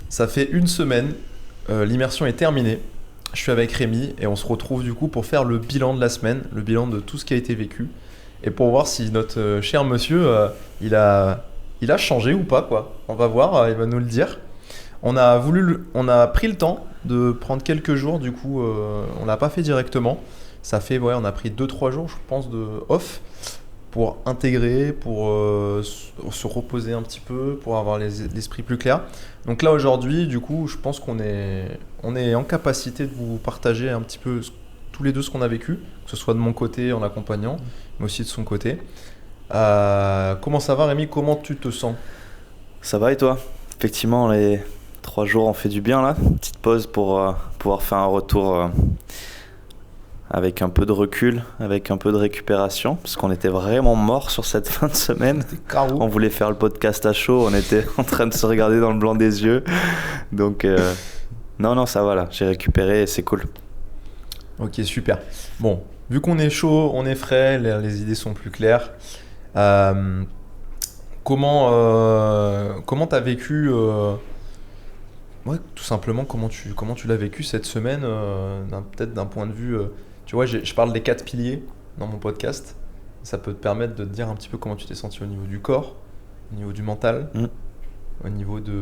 Ça fait une semaine, l'immersion est terminée. Je suis avec Rémi et on se retrouve du coup pour faire le bilan de la semaine, le bilan de tout ce qui a été vécu et pour voir si notre cher monsieur, il a changé ou pas quoi. On va voir, il va nous le dire. On a pris le temps de prendre quelques jours, du coup, on l'a pas fait directement. Ça fait, ouais, on a pris 2-3 jours, je pense, de off pour intégrer, pour se reposer un petit peu, pour avoir l'esprit plus clair. Donc là aujourd'hui, du coup, je pense qu'on est en capacité de vous partager un petit peu tous les deux ce qu'on a vécu, que ce soit de mon côté en l'accompagnant, mais aussi de son côté. Comment ça va Rémi? Comment tu te sens? Ça va et toi? Effectivement, les 3 jours ont fait du bien là. Petite pause pour pouvoir faire un retour avec un peu de recul, avec un peu de récupération, parce qu'on était vraiment morts sur cette fin de semaine. On voulait faire le podcast à chaud, on était en train de se regarder dans le blanc des yeux. Donc non, ça va là, j'ai récupéré et c'est cool. Ok, super. Bon, vu qu'on est chaud, on est frais, les idées sont plus claires. Comment t'as vécu ouais, tout simplement comment tu l'as vécu cette semaine peut-être d'un point de vue tu vois, je parle des 4 piliers dans mon podcast. Ça peut te permettre de te dire un petit peu comment tu t'es senti au niveau du corps, au niveau du mental, au niveau de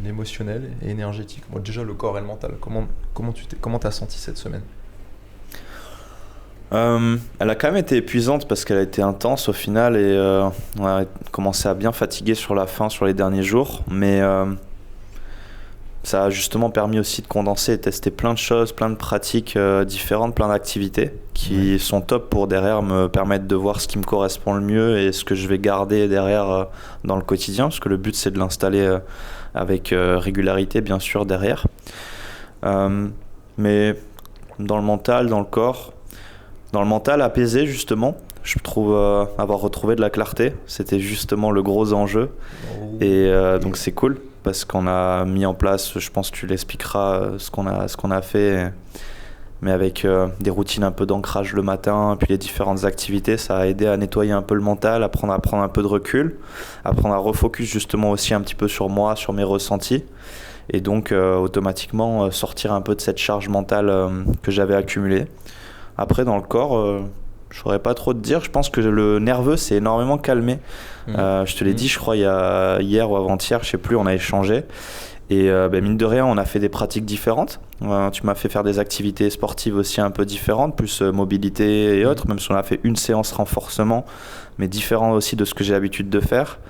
l'émotionnel et énergétique. Bon, déjà le corps et le mental. Comment t'as senti cette semaine? Elle a quand même été épuisante parce qu'elle a été intense au final et on a commencé à bien fatiguer sur la fin, sur les derniers jours, mais ça a justement permis aussi de condenser et tester plein de choses, plein de pratiques différentes, plein d'activités qui sont top pour derrière me permettre de voir ce qui me correspond le mieux et ce que je vais garder derrière dans le quotidien, parce que le but c'est de l'installer avec régularité bien sûr derrière. Mais dans le mental, dans le corps, dans le mental apaisé justement, je trouve avoir retrouvé de la clarté, c'était justement le gros enjeu et donc c'est cool. Parce qu'on a mis en place, je pense que tu l'expliqueras, ce qu'on a fait, mais avec des routines un peu d'ancrage le matin, puis les différentes activités, ça a aidé à nettoyer un peu le mental, à prendre un peu de recul, à prendre un refocus justement aussi un petit peu sur moi, sur mes ressentis, et donc automatiquement sortir un peu de cette charge mentale que j'avais accumulée. Après, dans le corps, je ne saurais pas trop te dire, je pense que le nerveux s'est énormément calmé. Je te l'ai dit, je crois, hier ou avant-hier, je ne sais plus, on a échangé. Et mine de rien, on a fait des pratiques différentes. Tu m'as fait faire des activités sportives aussi un peu différentes, plus mobilité et autres, même si on a fait une séance renforcement, mais différent aussi de ce que j'ai l'habitude de faire.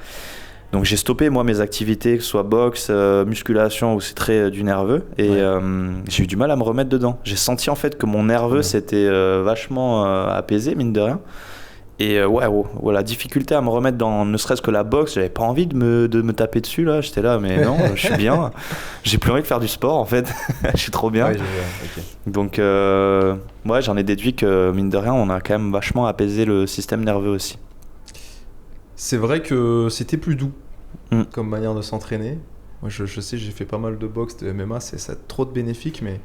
Donc j'ai stoppé moi mes activités, que ce soit boxe, musculation où c'est très du nerveux et j'ai eu du mal à me remettre dedans. J'ai senti en fait que mon nerveux s'était vachement apaisé mine de rien et la difficulté à me remettre dans ne serait-ce que la boxe, j'avais pas envie de me taper dessus là, j'étais là mais non, je suis bien, j'ai plus envie de faire du sport en fait, je suis trop bien. Okay. Donc j'en ai déduit que mine de rien on a quand même vachement apaisé le système nerveux aussi. C'est vrai que c'était plus doux comme manière de s'entraîner. Moi, je sais, j'ai fait pas mal de boxe, de MMA, ça a trop de bénéfiques, mais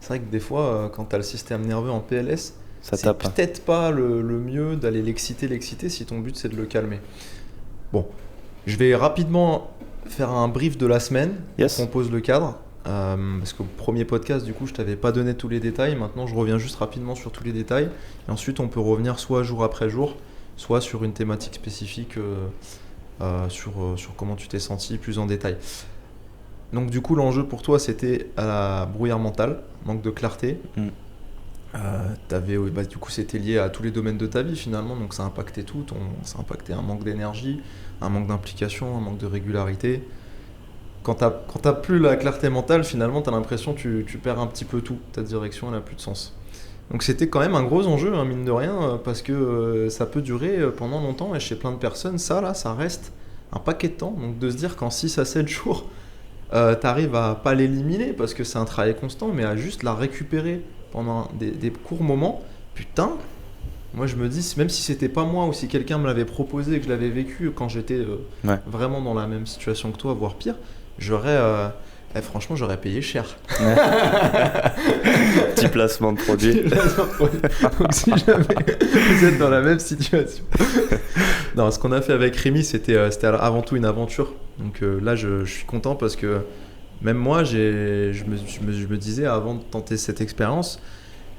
c'est vrai que des fois, quand tu as le système nerveux en PLS, c'est peut-être pas le mieux d'aller l'exciter si ton but c'est de le calmer. Bon, je vais rapidement faire un brief de la semaine pour qu'on pose le cadre. Parce qu'au premier podcast, du coup, je t'avais pas donné tous les détails. Maintenant, je reviens juste rapidement sur tous les détails. Et ensuite, on peut revenir soit jour après jour, soit sur une thématique spécifique sur comment tu t'es senti plus en détail. Donc du coup l'enjeu pour toi c'était brouillard mental, manque de clarté. Du coup c'était lié à tous les domaines de ta vie finalement, donc ça impactait tout, ça impactait un manque d'énergie, un manque d'implication, un manque de régularité. Quand t'as plus la clarté mentale, finalement t'as l'impression que tu perds un petit peu tout, ta direction elle a plus de sens. Donc c'était quand même un gros enjeu, hein, mine de rien, parce que ça peut durer pendant longtemps et chez plein de personnes, ça reste un paquet de temps. Donc de se dire qu'en 6 à 7 jours, t'arrives à pas l'éliminer parce que c'est un travail constant, mais à juste la récupérer pendant des courts moments, putain, moi je me dis, même si c'était pas moi ou si quelqu'un me l'avait proposé et que je l'avais vécu quand j'étais vraiment dans la même situation que toi, voire pire, franchement, j'aurais payé cher. Petit placement de produit. Donc si jamais vous êtes dans la même situation. Non, ce qu'on a fait avec Rémi, c'était avant tout une aventure. Donc là, je suis content parce que même moi, je me disais avant de tenter cette expérience,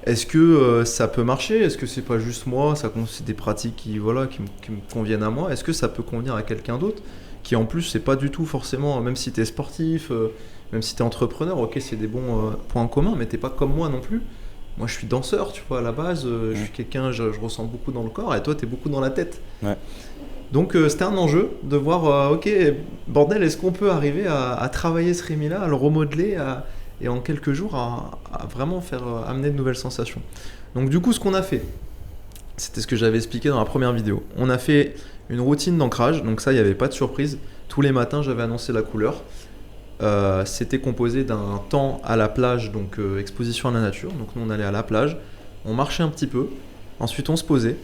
est-ce que ça peut marcher? Est-ce que c'est pas juste moi? C'est des pratiques qui me conviennent à moi. Est-ce que ça peut convenir à quelqu'un d'autre? Qui en plus, c'est pas du tout forcément, même si tu es sportif, même si tu es entrepreneur, ok, c'est des bons points en commun, mais t'es pas comme moi non plus. Moi, je suis danseur, tu vois, à la base, je suis quelqu'un, je ressens beaucoup dans le corps, et toi, tu es beaucoup dans la tête. Ouais. Donc, c'était un enjeu de voir, ok, bordel, est-ce qu'on peut arriver à travailler ce Rémi-là, à le remodeler, et en quelques jours, à vraiment faire amener de nouvelles sensations. Donc, du coup, ce qu'on a fait, c'était ce que j'avais expliqué dans la première vidéo. On a fait une routine d'ancrage, donc ça, il n'y avait pas de surprise. Tous les matins, j'avais annoncé la couleur. C'était composé d'un temps à la plage, donc exposition à la nature. Donc nous on allait à la plage, on marchait un petit peu, ensuite on se posait.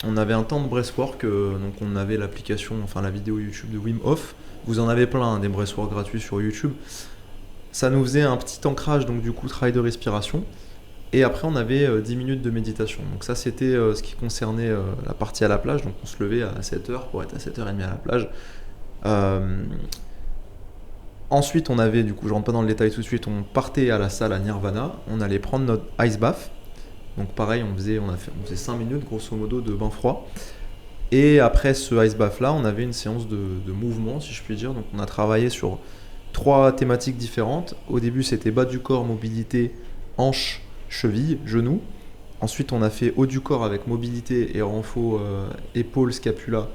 On avait un temps de breathwork, donc on avait l'application, enfin la vidéo YouTube de Wim Hof. Vous en avez plein, des breathwork gratuits sur YouTube. Ça nous faisait un petit ancrage, donc du coup travail de respiration. Et après on avait 10 minutes de méditation. Donc ça c'était ce qui concernait la partie à la plage. Donc on se levait à 7h pour être à 7h30 à la plage. Ensuite, on avait, du coup, je rentre pas dans le détail tout de suite, on partait à la salle à Nirvana, on allait prendre notre ice bath. Donc pareil, on faisait 5 minutes grosso modo de bain froid. Et après ce ice bath là, on avait une séance de mouvement, si je puis dire. Donc on a travaillé sur 3 thématiques différentes. Au début, c'était bas du corps, mobilité, hanches, chevilles, genoux. Ensuite, on a fait haut du corps avec mobilité et renfort épaules, scapula,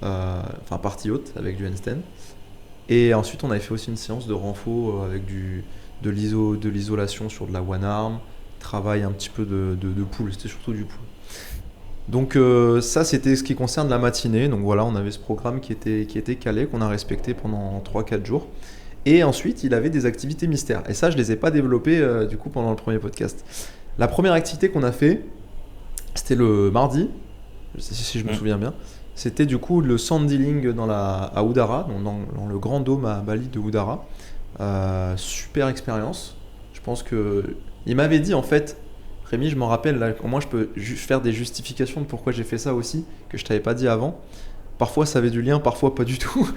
enfin partie haute avec du handstand. Et ensuite, on avait fait aussi une séance de renfort avec de l'isolation sur de la one arm, travail un petit peu de pull, c'était surtout du pull. Donc ça, c'était ce qui concerne la matinée. Donc voilà, on avait ce programme qui était calé, qu'on a respecté pendant 3-4 jours. Et ensuite, il avait des activités mystères. Et ça, je ne les ai pas développées du coup pendant le premier podcast. La première activité qu'on a fait, c'était le mardi, si je me souviens bien. C'était du coup le sand dealing à Udara, dans le grand dôme à Bali de Udara. Super expérience. Je pense que il m'avait dit en fait, Rémi, je m'en rappelle, là, au moins je peux faire des justifications de pourquoi j'ai fait ça aussi, que je t'avais pas dit avant. Parfois ça avait du lien, parfois pas du tout.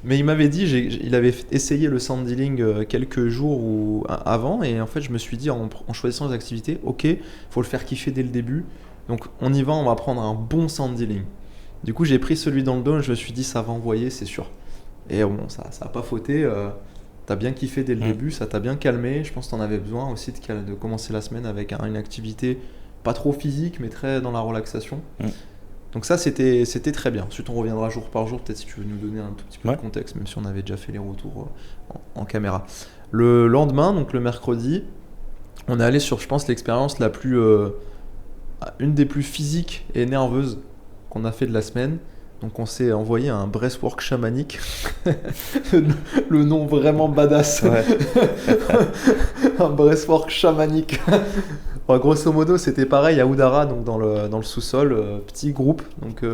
Mais il m'avait dit, il avait essayé le sand dealing quelques jours avant, et en fait je me suis dit en choisissant les activités, ok, faut le faire kiffer dès le début. Donc on y va, on va prendre un bon sand dealing. Du coup, j'ai pris celui dans le dôme, je me suis dit ça va envoyer, c'est sûr. Et bon, ça a pas fauté. T'as bien kiffé dès le début, ça t'a bien calmé. Je pense que t'en avais besoin aussi de commencer la semaine avec une activité pas trop physique, mais très dans la relaxation. Donc ça, c'était très bien. Ensuite, on reviendra jour par jour, peut-être si tu veux nous donner un tout petit peu de contexte, même si on avait déjà fait les retours en caméra. Le lendemain, donc le mercredi, on est allé sur, je pense, l'expérience la plus... une des plus physiques et nerveuses qu'on a fait de la semaine. Donc on s'est envoyé un breathwork chamanique. Le nom vraiment badass. Ouais. Un breathwork chamanique. Bon, grosso modo, c'était pareil à Udara, donc dans le sous-sol, petit groupe. Donc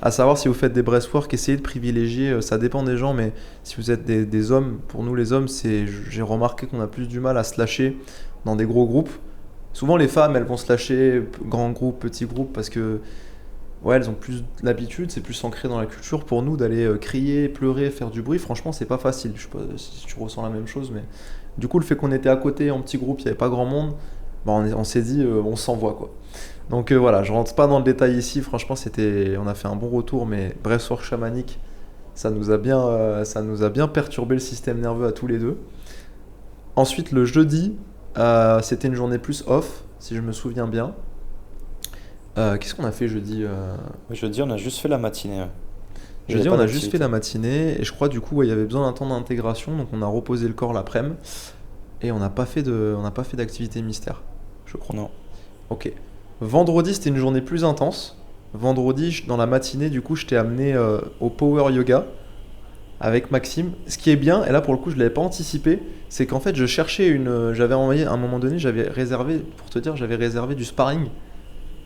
à savoir, si vous faites des breathwork, essayez de privilégier, ça dépend des gens, mais si vous êtes des hommes, pour nous les hommes, j'ai remarqué qu'on a plus du mal à se lâcher dans des gros groupes. Souvent les femmes, elles vont se lâcher, grand groupe, petit groupe, parce que ouais, elles ont plus l'habitude, c'est plus ancré dans la culture. Pour nous, d'aller crier, pleurer, faire du bruit, franchement, c'est pas facile. Je sais pas si tu ressens la même chose, mais du coup, le fait qu'on était à côté en petit groupe, il n'y avait pas grand monde, bah, on s'est dit, on s'envoie quoi. Donc voilà, je rentre pas dans le détail ici, franchement, on a fait un bon retour, mais breathwork chamanique, ça nous a bien perturbé le système nerveux à tous les deux. Ensuite, le jeudi, c'était une journée plus off, si je me souviens bien. Qu'est-ce qu'on a fait jeudi Jeudi, on a juste fait la matinée. Ouais. Jeudi, on a juste fait la matinée, et je crois du coup, il y avait besoin d'un temps d'intégration, donc on a reposé le corps l'après-midi, et on n'a pas fait d'activité mystère, je crois. Non. Ok. Vendredi, c'était une journée plus intense. Vendredi, dans la matinée, du coup, je t'ai amené au Power Yoga avec Maxime. Ce qui est bien, et là pour le coup, je ne l'avais pas anticipé, c'est qu'en fait, je cherchais j'avais envoyé, à un moment donné, j'avais réservé du sparring.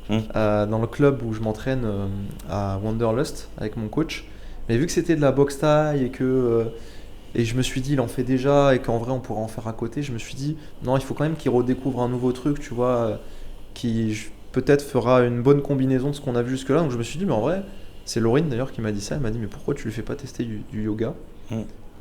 Dans le club où je m'entraîne à Wanderlust avec mon coach, mais vu que c'était de la boxe thaï et je me suis dit il en fait déjà et qu'en vrai on pourrait en faire à côté, je me suis dit non, il faut quand même qu'il redécouvre un nouveau truc, tu vois, qui peut-être fera une bonne combinaison de ce qu'on a vu jusque là. Donc je me suis dit mais en vrai, c'est Laurine d'ailleurs qui m'a dit ça, elle m'a dit mais pourquoi tu lui fais pas tester du yoga.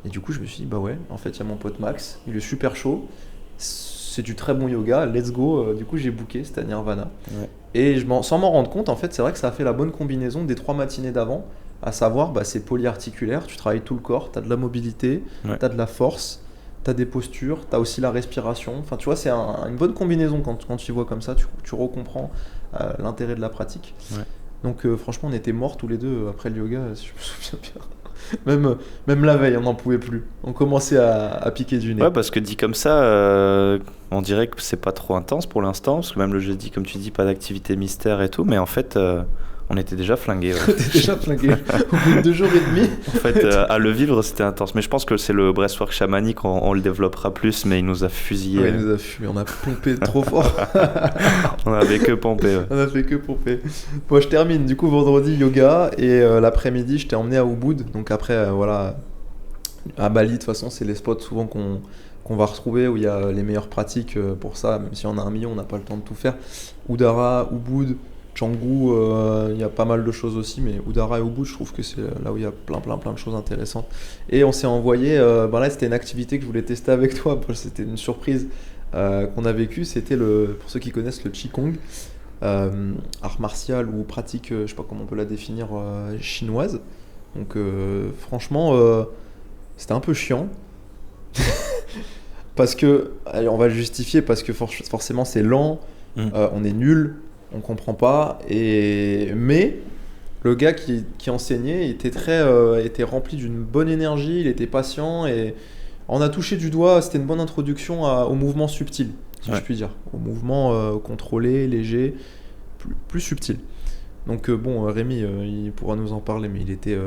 Et du coup, je me suis dit, bah ouais, en fait, il y a mon pote Max, il est super chaud, c'est du très bon yoga, let's go. Du coup, j'ai booké, c'était à Nirvana. Ouais. Et sans m'en rendre compte, en fait, c'est vrai que ça a fait la bonne combinaison des 3 matinées d'avant, à savoir, bah, c'est polyarticulaire, tu travailles tout le corps, tu as de la mobilité, Ouais. tu as de la force, tu as des postures, tu as aussi la respiration. Enfin, tu vois, c'est une bonne combinaison quand tu y vois comme ça, tu recomprends l'intérêt de la pratique. Ouais. Donc, franchement, on était morts tous les deux après le yoga, si je me souviens bien. Même la veille, on n'en pouvait plus. On commençait à piquer du nez. Ouais, parce que dit comme ça, on dirait que c'est pas trop intense pour l'instant, parce que même le jeudi, comme tu dis, pas d'activité mystère et tout, mais en fait, on était déjà flingués. Ouais. T'es déjà flingué au bout de 2 jours et demi. En fait, à le vivre, c'était intense. Mais je pense que c'est le breathwork chamanique, on le développera plus, mais il nous a fusillé. Ouais, il nous a fumé, on a pompé trop fort. On avait que pompé. Ouais. On a fait que pomper. Bon, je termine. Du coup, vendredi, yoga. Et l'après-midi, je t'ai emmené à Ubud. Donc après, voilà, à Bali, de toute façon, c'est les spots souvent qu'on va retrouver où il y a les meilleures pratiques pour ça. Même si on a 1 million, on n'a pas le temps de tout faire. Udara, Ubud, Canggu, il y a pas mal de choses aussi. Mais Udara et Ubud, je trouve que c'est là où il y a plein de choses intéressantes. Et on s'est envoyé, là, c'était une activité que je voulais tester avec toi. C'était une surprise qu'on a vécue. C'était, pour ceux qui connaissent, le Qigong. Art martial ou pratique, je sais pas comment on peut la définir, chinoise. Donc franchement, c'était un peu chiant. Parce que, allez, on va le justifier, parce que forcément c'est lent, on est nul, on comprend pas. Mais le gars qui enseignait était rempli d'une bonne énergie, il était patient et on a touché du doigt, c'était une bonne introduction au mouvement subtil, si je puis dire. Au mouvement contrôlé, léger, plus subtil. Donc Rémi, il pourra nous en parler, mais il était...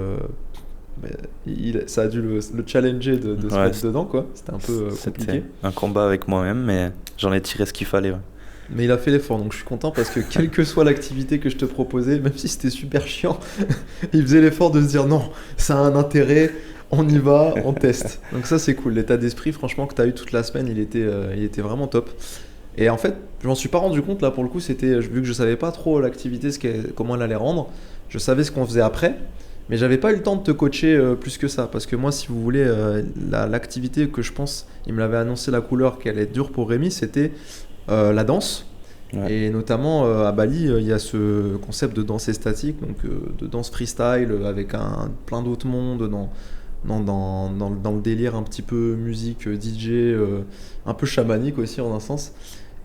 ça a dû le challenger de se mettre dedans, quoi. C'était un peu compliqué. C'était un combat avec moi-même, mais j'en ai tiré ce qu'il fallait. Ouais. Mais il a fait l'effort, donc je suis content parce que quelle que soit l'activité que je te proposais, même si c'était super chiant, il faisait l'effort de se dire non, ça a un intérêt, on y va, on teste. Donc ça c'est cool, l'état d'esprit franchement que tu as eu toute la semaine, il était vraiment top. Et en fait, je m'en suis pas rendu compte là pour le coup, vu que je savais pas trop l'activité, comment elle allait rendre, je savais ce qu'on faisait après, mais j'avais pas eu le temps de te coacher plus que ça, parce que moi si vous voulez, l'activité que je pense, il me l'avait annoncé la couleur qu'elle allait être dure pour Rémi, c'était la danse. Ouais. Et notamment à Bali, il y a ce concept de danse statique, donc de danse freestyle avec plein d'autres mondes dans le délire un petit peu musique, DJ, un peu chamanique aussi en un sens.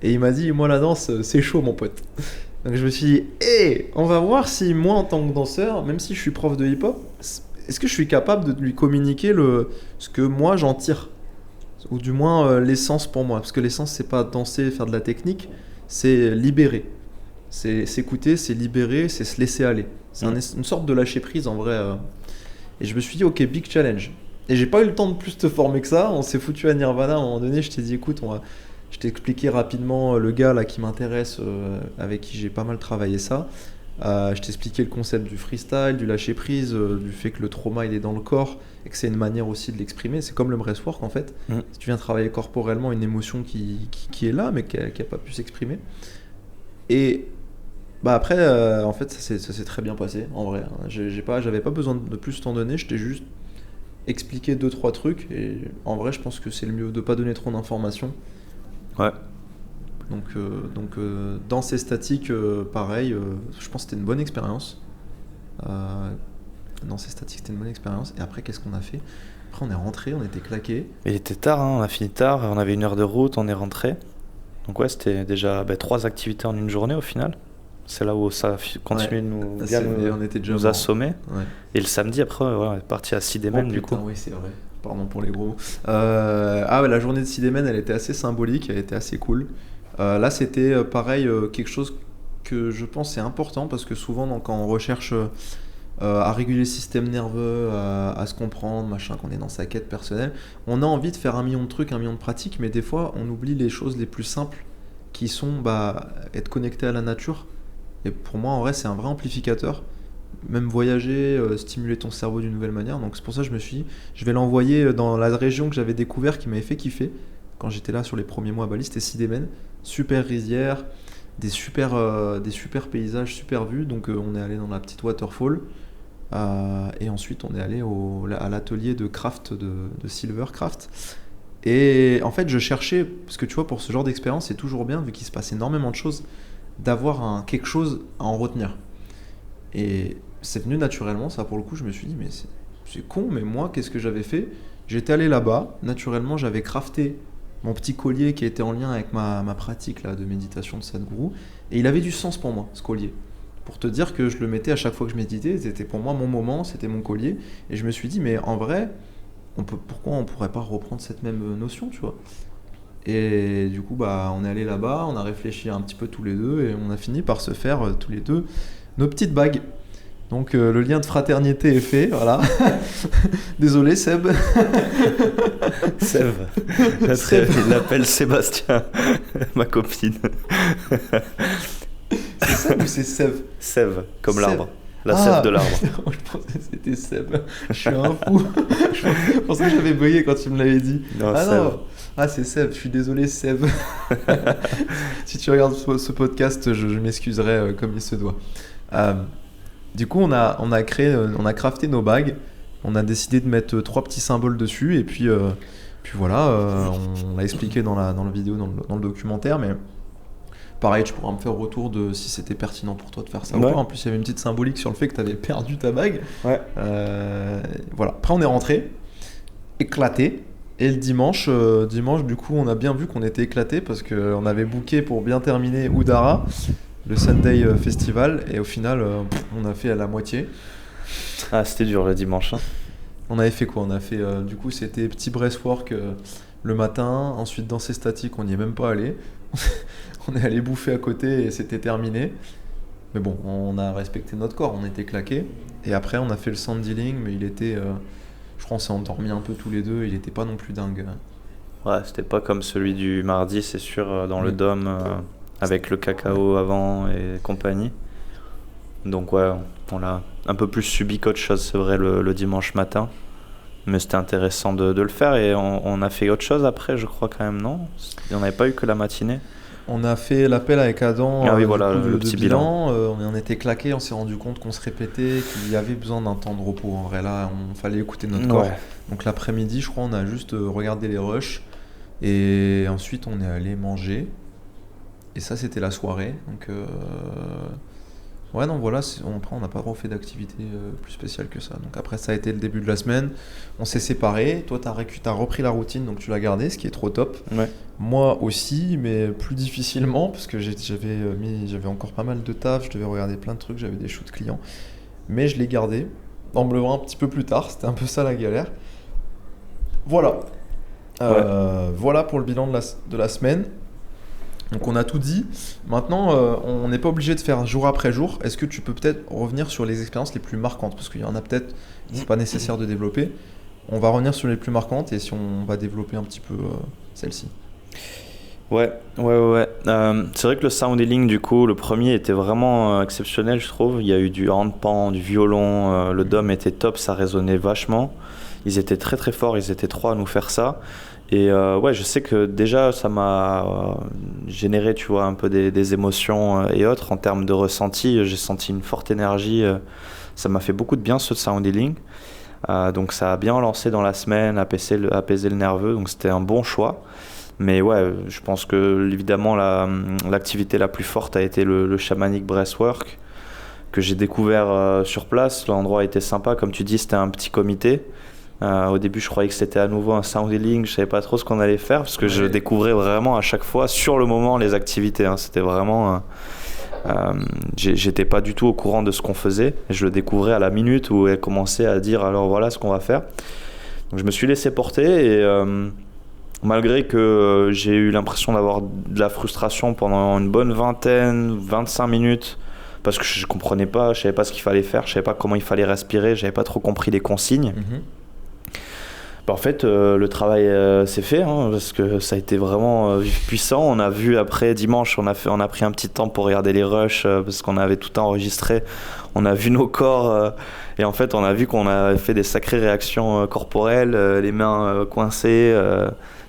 Et il m'a dit, moi la danse, c'est chaud mon pote. Donc je me suis dit, on va voir si moi en tant que danseur, même si je suis prof de hip-hop, est-ce que je suis capable de lui communiquer ce que moi j'en tire, ou du moins l'essence pour moi. Parce que l'essence, c'est pas danser, faire de la technique, c'est libérer. C'est s'écouter, c'est libérer, c'est se laisser aller. C'est une sorte de lâcher prise en vrai. Et je me suis dit, ok, big challenge. Et j'ai pas eu le temps de plus te former que ça. On s'est foutu à Nirvana à un moment donné. Je t'ai dit, écoute, je t'ai expliqué rapidement le gars là qui m'intéresse, avec qui j'ai pas mal travaillé ça. Je t'ai expliqué le concept du freestyle, du lâcher prise, du fait que le trauma il est dans le corps et que c'est une manière aussi de l'exprimer. C'est comme le breathwork en fait. Si tu viens travailler corporellement une émotion qui est là mais qui a pas pu s'exprimer. Et après, en fait, ça s'est très bien passé en vrai. J'avais pas besoin de plus t'en donner. Je t'ai juste expliqué 2-3 trucs et en vrai, je pense que c'est le mieux de pas donner trop d'informations. Ouais. Donc danse et statique, pareil, je pense que c'était une bonne expérience. Danse et statique, c'était une bonne expérience. Et après, qu'est-ce qu'on a fait ? Après, on est rentré, on était claqués. Il était tard, on a fini tard, on avait 1 heure de route, on est rentré. Donc ouais, c'était déjà 3 activités en une journée au final. C'est là où ça continuait de nous assommer. Ouais. Et le samedi, après, on est parti à Sidémen du coup. Oui, c'est vrai. Pardon pour les gros mots. La journée de Sidémen, elle était assez symbolique, elle était assez cool. Là, c'était pareil, quelque chose que je pense est important parce que souvent, quand on recherche à réguler le système nerveux, à se comprendre, machin, qu'on est dans sa quête personnelle, on a envie de faire 1 million de trucs, 1 million de pratiques, mais des fois, on oublie les choses les plus simples qui sont être connecté à la nature. Et pour moi, en vrai, c'est un vrai amplificateur. Même voyager, stimuler ton cerveau d'une nouvelle manière. Donc c'est pour ça que je me suis dit, je vais l'envoyer dans la région que j'avais découvert qui m'avait fait kiffer. Quand j'étais là sur les premiers mois à Bali, c'était Sidémen. Super rizière, des super paysages, super vues. Donc on est allé dans la petite waterfall. Et ensuite, on est allé à l'atelier de craft de Silvercraft. Et en fait, je cherchais, parce que tu vois, pour ce genre d'expérience, c'est toujours bien, vu qu'il se passe énormément de choses, d'avoir quelque chose à en retenir. Et c'est venu naturellement, ça pour le coup, je me suis dit, mais c'est con, mais moi, qu'est-ce que j'avais fait? J'étais allé là-bas, naturellement, j'avais crafté mon petit collier qui était en lien avec ma pratique là, de méditation de Sadhguru, et il avait du sens pour moi, ce collier. Pour te dire que je le mettais à chaque fois que je méditais, c'était pour moi mon moment, c'était mon collier, et je me suis dit, mais en vrai, pourquoi on pourrait pas reprendre cette même notion, tu vois? Et du coup, bah, on est allé là-bas, on a réfléchi un petit peu tous les deux, et on a fini par se faire tous les deux nos petites bagues. Donc le lien de fraternité est fait, voilà. Désolé Seb. Sève. Sève. Il l'appelle Sébastien, ma copine. C'est Seb ou c'est Sève? Sève, comme Sève. l'arbre. La sève de l'arbre. Je pensais que c'était Seb. Je suis un fou. Je pensais que j'avais bugué quand tu me l'avais dit. Non, Ah Sève. non. Ah c'est Seb, je suis désolé Seb. Si tu regardes ce podcast, je m'excuserai comme il se doit. Du coup, on a crafté nos bagues. On a décidé de mettre 3 petits symboles dessus. Et puis voilà, on l'a expliqué dans la vidéo, dans le documentaire. Mais pareil, tu pourras me faire retour de si c'était pertinent pour toi de faire ça ou Ouais. pas. En plus, il y avait une petite symbolique sur le fait que tu avais perdu ta bague. Ouais. Voilà. Après, on est rentré, éclaté. Et le dimanche, du coup, on a bien vu qu'on était éclaté parce qu'on avait booké pour bien terminer Udara, le Sunday Festival, et au final, on a fait à la moitié. Ah, c'était dur le dimanche. Hein. On avait fait quoi? On a fait, du coup, c'était petit breastwork le matin, ensuite danser statique, on n'y est même pas allé. On est allé bouffer à côté et c'était terminé. Mais bon, on a respecté notre corps, on était claqués. Et après, on a fait le sand dealing, mais il était... je crois qu'on s'est endormis un peu tous les deux, il était pas non plus dingue. Ouais, c'était pas comme celui du mardi, c'est sûr, dans le dôme, avec le cacao avant et compagnie. Donc ouais, on l'a un peu plus subi qu'autre chose, c'est vrai, le dimanche matin. Mais c'était intéressant de le faire et on a fait autre chose après, je crois quand même, non? On n'avait pas eu que la matinée. On a fait l'appel avec Adam, Ah oui, du voilà, coup, le de petit bilan. On était claqués, on s'est rendu compte qu'on se répétait, qu'il y avait besoin d'un temps de repos. En vrai, là, il fallait écouter notre corps. Ouais. Donc l'après-midi, je crois, on a juste regardé les rushs. Et ensuite, on est allé manger. Et ça, c'était la soirée. Donc, ouais, non, voilà. Après, on n'a pas refait d'activité plus spéciale que ça. Donc après, ça a été le début de la semaine. On s'est séparés. Toi, t'as repris la routine, donc tu l'as gardée, ce qui est trop top. Ouais. Moi aussi, mais plus difficilement, parce que j'avais encore pas mal de taf, je devais regarder plein de trucs, j'avais des shoots clients. Mais je l'ai gardé, en me levant un petit peu plus tard, c'était un peu ça la galère. Voilà. Voilà pour le bilan de la semaine. Donc on a tout dit. Maintenant, on n'est pas obligé de faire jour après jour. Est-ce que tu peux peut-être revenir sur les expériences les plus marquantes? Parce qu'il y en a peut-être, c'est pas nécessaire de développer. On va revenir sur les plus marquantes et si on va développer un petit peu celle-ci. Ouais. C'est vrai que le sound healing, du coup, le premier était vraiment exceptionnel, je trouve. Il y a eu du handpan, du violon, le dôme était top, ça résonnait vachement. Ils étaient très très forts, ils étaient 3 à nous faire ça. Et ouais, je sais que déjà ça m'a généré, tu vois, un peu des émotions et autres en termes de ressenti. J'ai senti une forte énergie. Ça m'a fait beaucoup de bien ce sound healing. Donc ça a bien lancé dans la semaine, apaiser le nerveux. Donc c'était un bon choix. Mais ouais, je pense que évidemment l'activité la plus forte a été le shamanic breathwork que j'ai découvert sur place. L'endroit était sympa, comme tu dis, c'était un petit comité. Au début, je croyais que c'était à nouveau un sound healing. Je savais pas trop ce qu'on allait faire parce que je découvrais vraiment à chaque fois sur le moment les activités. Hein. C'était vraiment, j'étais pas du tout au courant de ce qu'on faisait. Je le découvrais à la minute où elle commençait à dire alors voilà ce qu'on va faire. Donc je me suis laissé porter et malgré que j'ai eu l'impression d'avoir de la frustration pendant une bonne 25 minutes parce que je comprenais pas, je savais pas ce qu'il fallait faire, je savais pas comment il fallait respirer, j'avais pas trop compris les consignes. Bah, en fait, le travail s'est fait hein, parce que ça a été vraiment puissant. On a vu après dimanche, on a pris un petit temps pour regarder les rushs parce qu'on avait tout enregistré. On a vu nos corps et en fait, on a vu qu'on a fait des sacrées réactions corporelles, les mains coincées.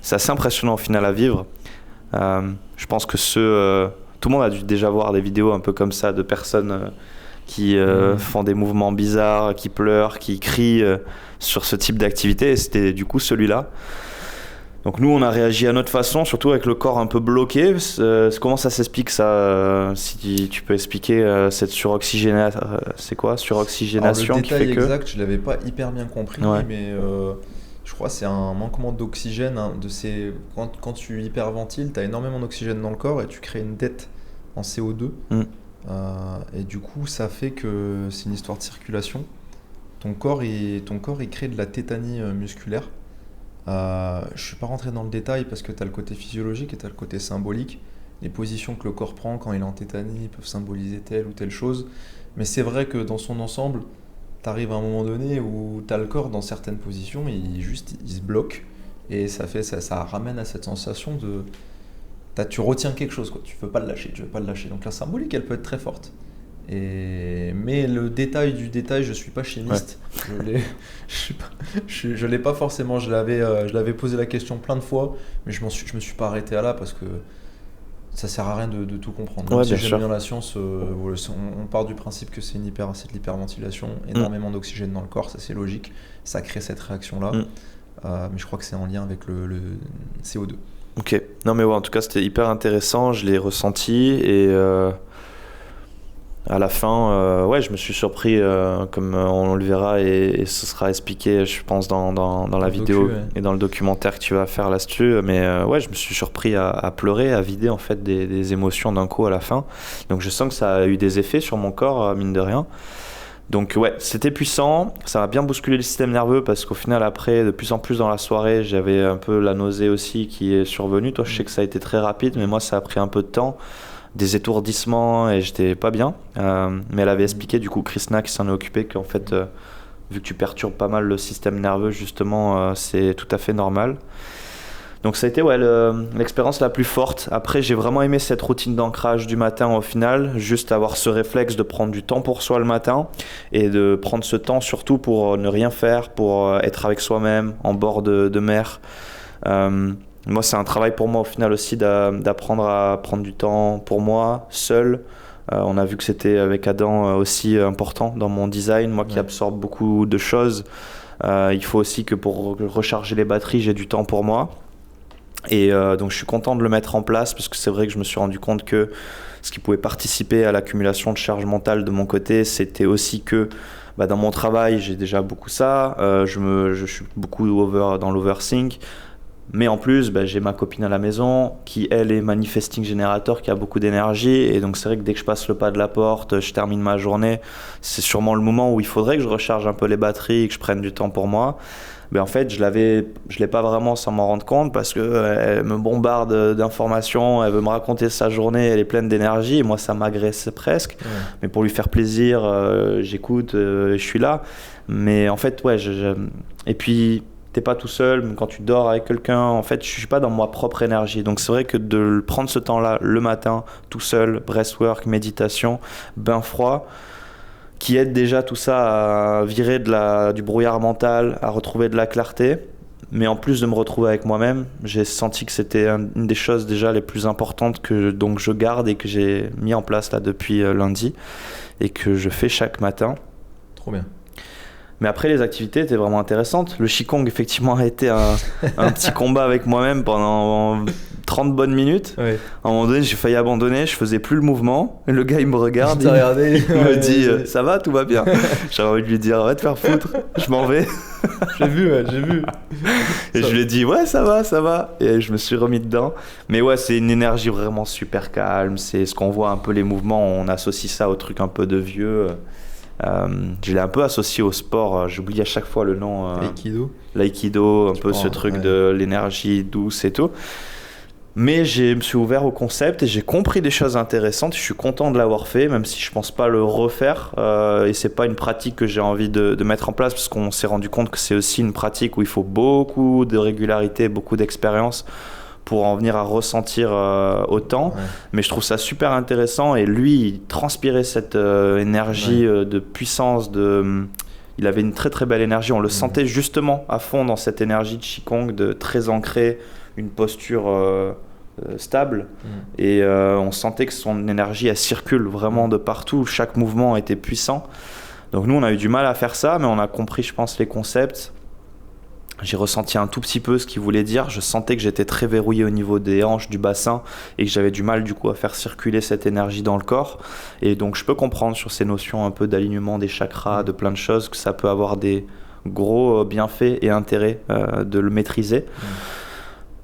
C'est assez impressionnant au final à vivre. Je pense que tout le monde a dû déjà voir des vidéos un peu comme ça de personnes qui font des mouvements bizarres, qui pleurent, qui crient sur ce type d'activité, et c'était du coup celui-là. Donc nous, on a réagi à notre façon, surtout avec le corps un peu bloqué. Comment ça s'explique ça si tu peux expliquer cette suroxygénation, c'est quoi suroxygénation? Alors, le détail qui fait que... exact, je l'avais pas hyper bien compris, Ouais. mais je crois que c'est un manquement d'oxygène. Quand tu hyperventiles, tu as énormément d'oxygène dans le corps et tu crées une dette en CO2. Et du coup, ça fait que c'est une histoire de circulation. Ton corps, il crée de la tétanie musculaire. Je suis pas rentré dans le détail parce que tu as le côté physiologique et tu as le côté symbolique. Les positions que le corps prend quand il est en tétanie peuvent symboliser telle ou telle chose. Mais c'est vrai que dans son ensemble, tu arrives à un moment donné où tu as le corps dans certaines positions et il se bloque. Et ça ramène à cette sensation de... Tu retiens quelque chose, quoi. Tu veux pas le lâcher. Donc la symbolique, elle peut être très forte. Mais le détail du détail, je suis pas chimiste. Ouais. Je l'ai pas forcément. Je l'avais posé la question plein de fois, mais je me suis pas arrêté à là parce que ça sert à rien de tout comprendre. Même si j'aime bien la science, on part du principe que c'est de l'hyperventilation, énormément d'oxygène dans le corps, ça c'est logique, ça crée cette réaction-là. Mais je crois que c'est en lien avec le CO2. Ok. Non mais ouais, en tout cas c'était hyper intéressant, je l'ai ressenti et à la fin, je me suis surpris, comme on le verra et ce sera expliqué, je pense, dans la vidéo et dans le documentaire que tu vas faire là-dessus. Mais je me suis surpris à pleurer, à vider en fait des émotions d'un coup à la fin. Donc je sens que ça a eu des effets sur mon corps, mine de rien. Donc ouais, c'était puissant, ça a bien bousculé le système nerveux parce qu'au final après, de plus en plus dans la soirée, j'avais un peu la nausée aussi qui est survenue. Toi, je sais que ça a été très rapide, mais moi ça a pris un peu de temps. Des étourdissements et j'étais pas bien, mais elle avait expliqué, du coup Krishna qui s'en est occupé, qu'en fait vu que tu perturbes pas mal le système nerveux justement, c'est tout à fait normal. Donc ça a été l'expérience la plus forte. Après j'ai vraiment aimé cette routine d'ancrage du matin au final, juste avoir ce réflexe de prendre du temps pour soi le matin et de prendre ce temps surtout pour ne rien faire, pour être avec soi-même en bord de mer. Moi, c'est un travail pour moi au final aussi d'apprendre à prendre du temps pour moi, seul. On a vu que c'était avec Adam aussi important dans mon design, moi qui absorbe beaucoup de choses. Il faut aussi que pour recharger les batteries, j'ai du temps pour moi. Et donc je suis content de le mettre en place parce que c'est vrai que je me suis rendu compte que ce qui pouvait participer à l'accumulation de charge mentale de mon côté, c'était aussi que dans mon travail, j'ai déjà beaucoup ça. Je suis beaucoup dans l'overthink. Mais en plus, j'ai ma copine à la maison qui, elle, est manifesting générateur, qui a beaucoup d'énergie. Et donc, c'est vrai que dès que je passe le pas de la porte, je termine ma journée. C'est sûrement le moment où il faudrait que je recharge un peu les batteries et que je prenne du temps pour moi. En fait, je l'ai pas vraiment sans m'en rendre compte parce qu'elle me bombarde d'informations, elle veut me raconter sa journée, elle est pleine d'énergie. Et moi, ça m'agresse presque. Ouais. Mais pour lui faire plaisir, j'écoute, je suis là. Mais en fait, et puis... T'es pas tout seul, même quand tu dors avec quelqu'un, en fait, je suis pas dans ma propre énergie. Donc c'est vrai que de prendre ce temps-là le matin, tout seul, breathwork, méditation, bain froid, qui aide déjà tout ça à virer du brouillard mental, à retrouver de la clarté. Mais en plus de me retrouver avec moi-même, j'ai senti que c'était une des choses déjà les plus importantes que donc je garde et que j'ai mis en place là depuis lundi et que je fais chaque matin. Trop bien. Mais après, les activités étaient vraiment intéressantes. Le Qigong, effectivement, a été un petit combat avec moi-même pendant 30 bonnes minutes. Ouais. À un moment donné, j'ai failli abandonner, je faisais plus le mouvement. Et le gars, il me regarde, il me dit « Ça va, tout va bien ?» J'avais envie de lui dire « Va te faire foutre, je m'en vais. » J'ai vu. Et je lui ai dit « Ouais, ça va. » Et je me suis remis dedans. Mais ouais, c'est une énergie vraiment super calme. C'est ce qu'on voit un peu les mouvements. On associe ça au truc un peu de vieux. Je l'ai un peu associé au sport, j'oublie à chaque fois le nom. L'aïkido, un peu ce truc de l'énergie douce et tout. Mais je me suis ouvert au concept et j'ai compris des choses intéressantes. Je suis content de l'avoir fait, même si je pense pas le refaire. Et c'est pas une pratique que j'ai envie de mettre en place parce qu'on s'est rendu compte que c'est aussi une pratique où il faut beaucoup de régularité, beaucoup d'expérience pour en venir à ressentir autant. Ouais. Mais je trouve ça super intéressant et lui, il transpirait cette énergie de puissance. Il avait une très très belle énergie. On le sentait justement à fond dans cette énergie de Qigong, de très ancré, une posture stable et on sentait que son énergie elle circule vraiment de partout, chaque mouvement était puissant. Donc nous on a eu du mal à faire ça, mais on a compris je pense les concepts. J'ai ressenti un tout petit peu ce qu'il voulait dire, je sentais que j'étais très verrouillé au niveau des hanches, du bassin et que j'avais du mal du coup à faire circuler cette énergie dans le corps. Et donc je peux comprendre sur ces notions un peu d'alignement des chakras, de plein de choses, que ça peut avoir des gros bienfaits et intérêts de le maîtriser.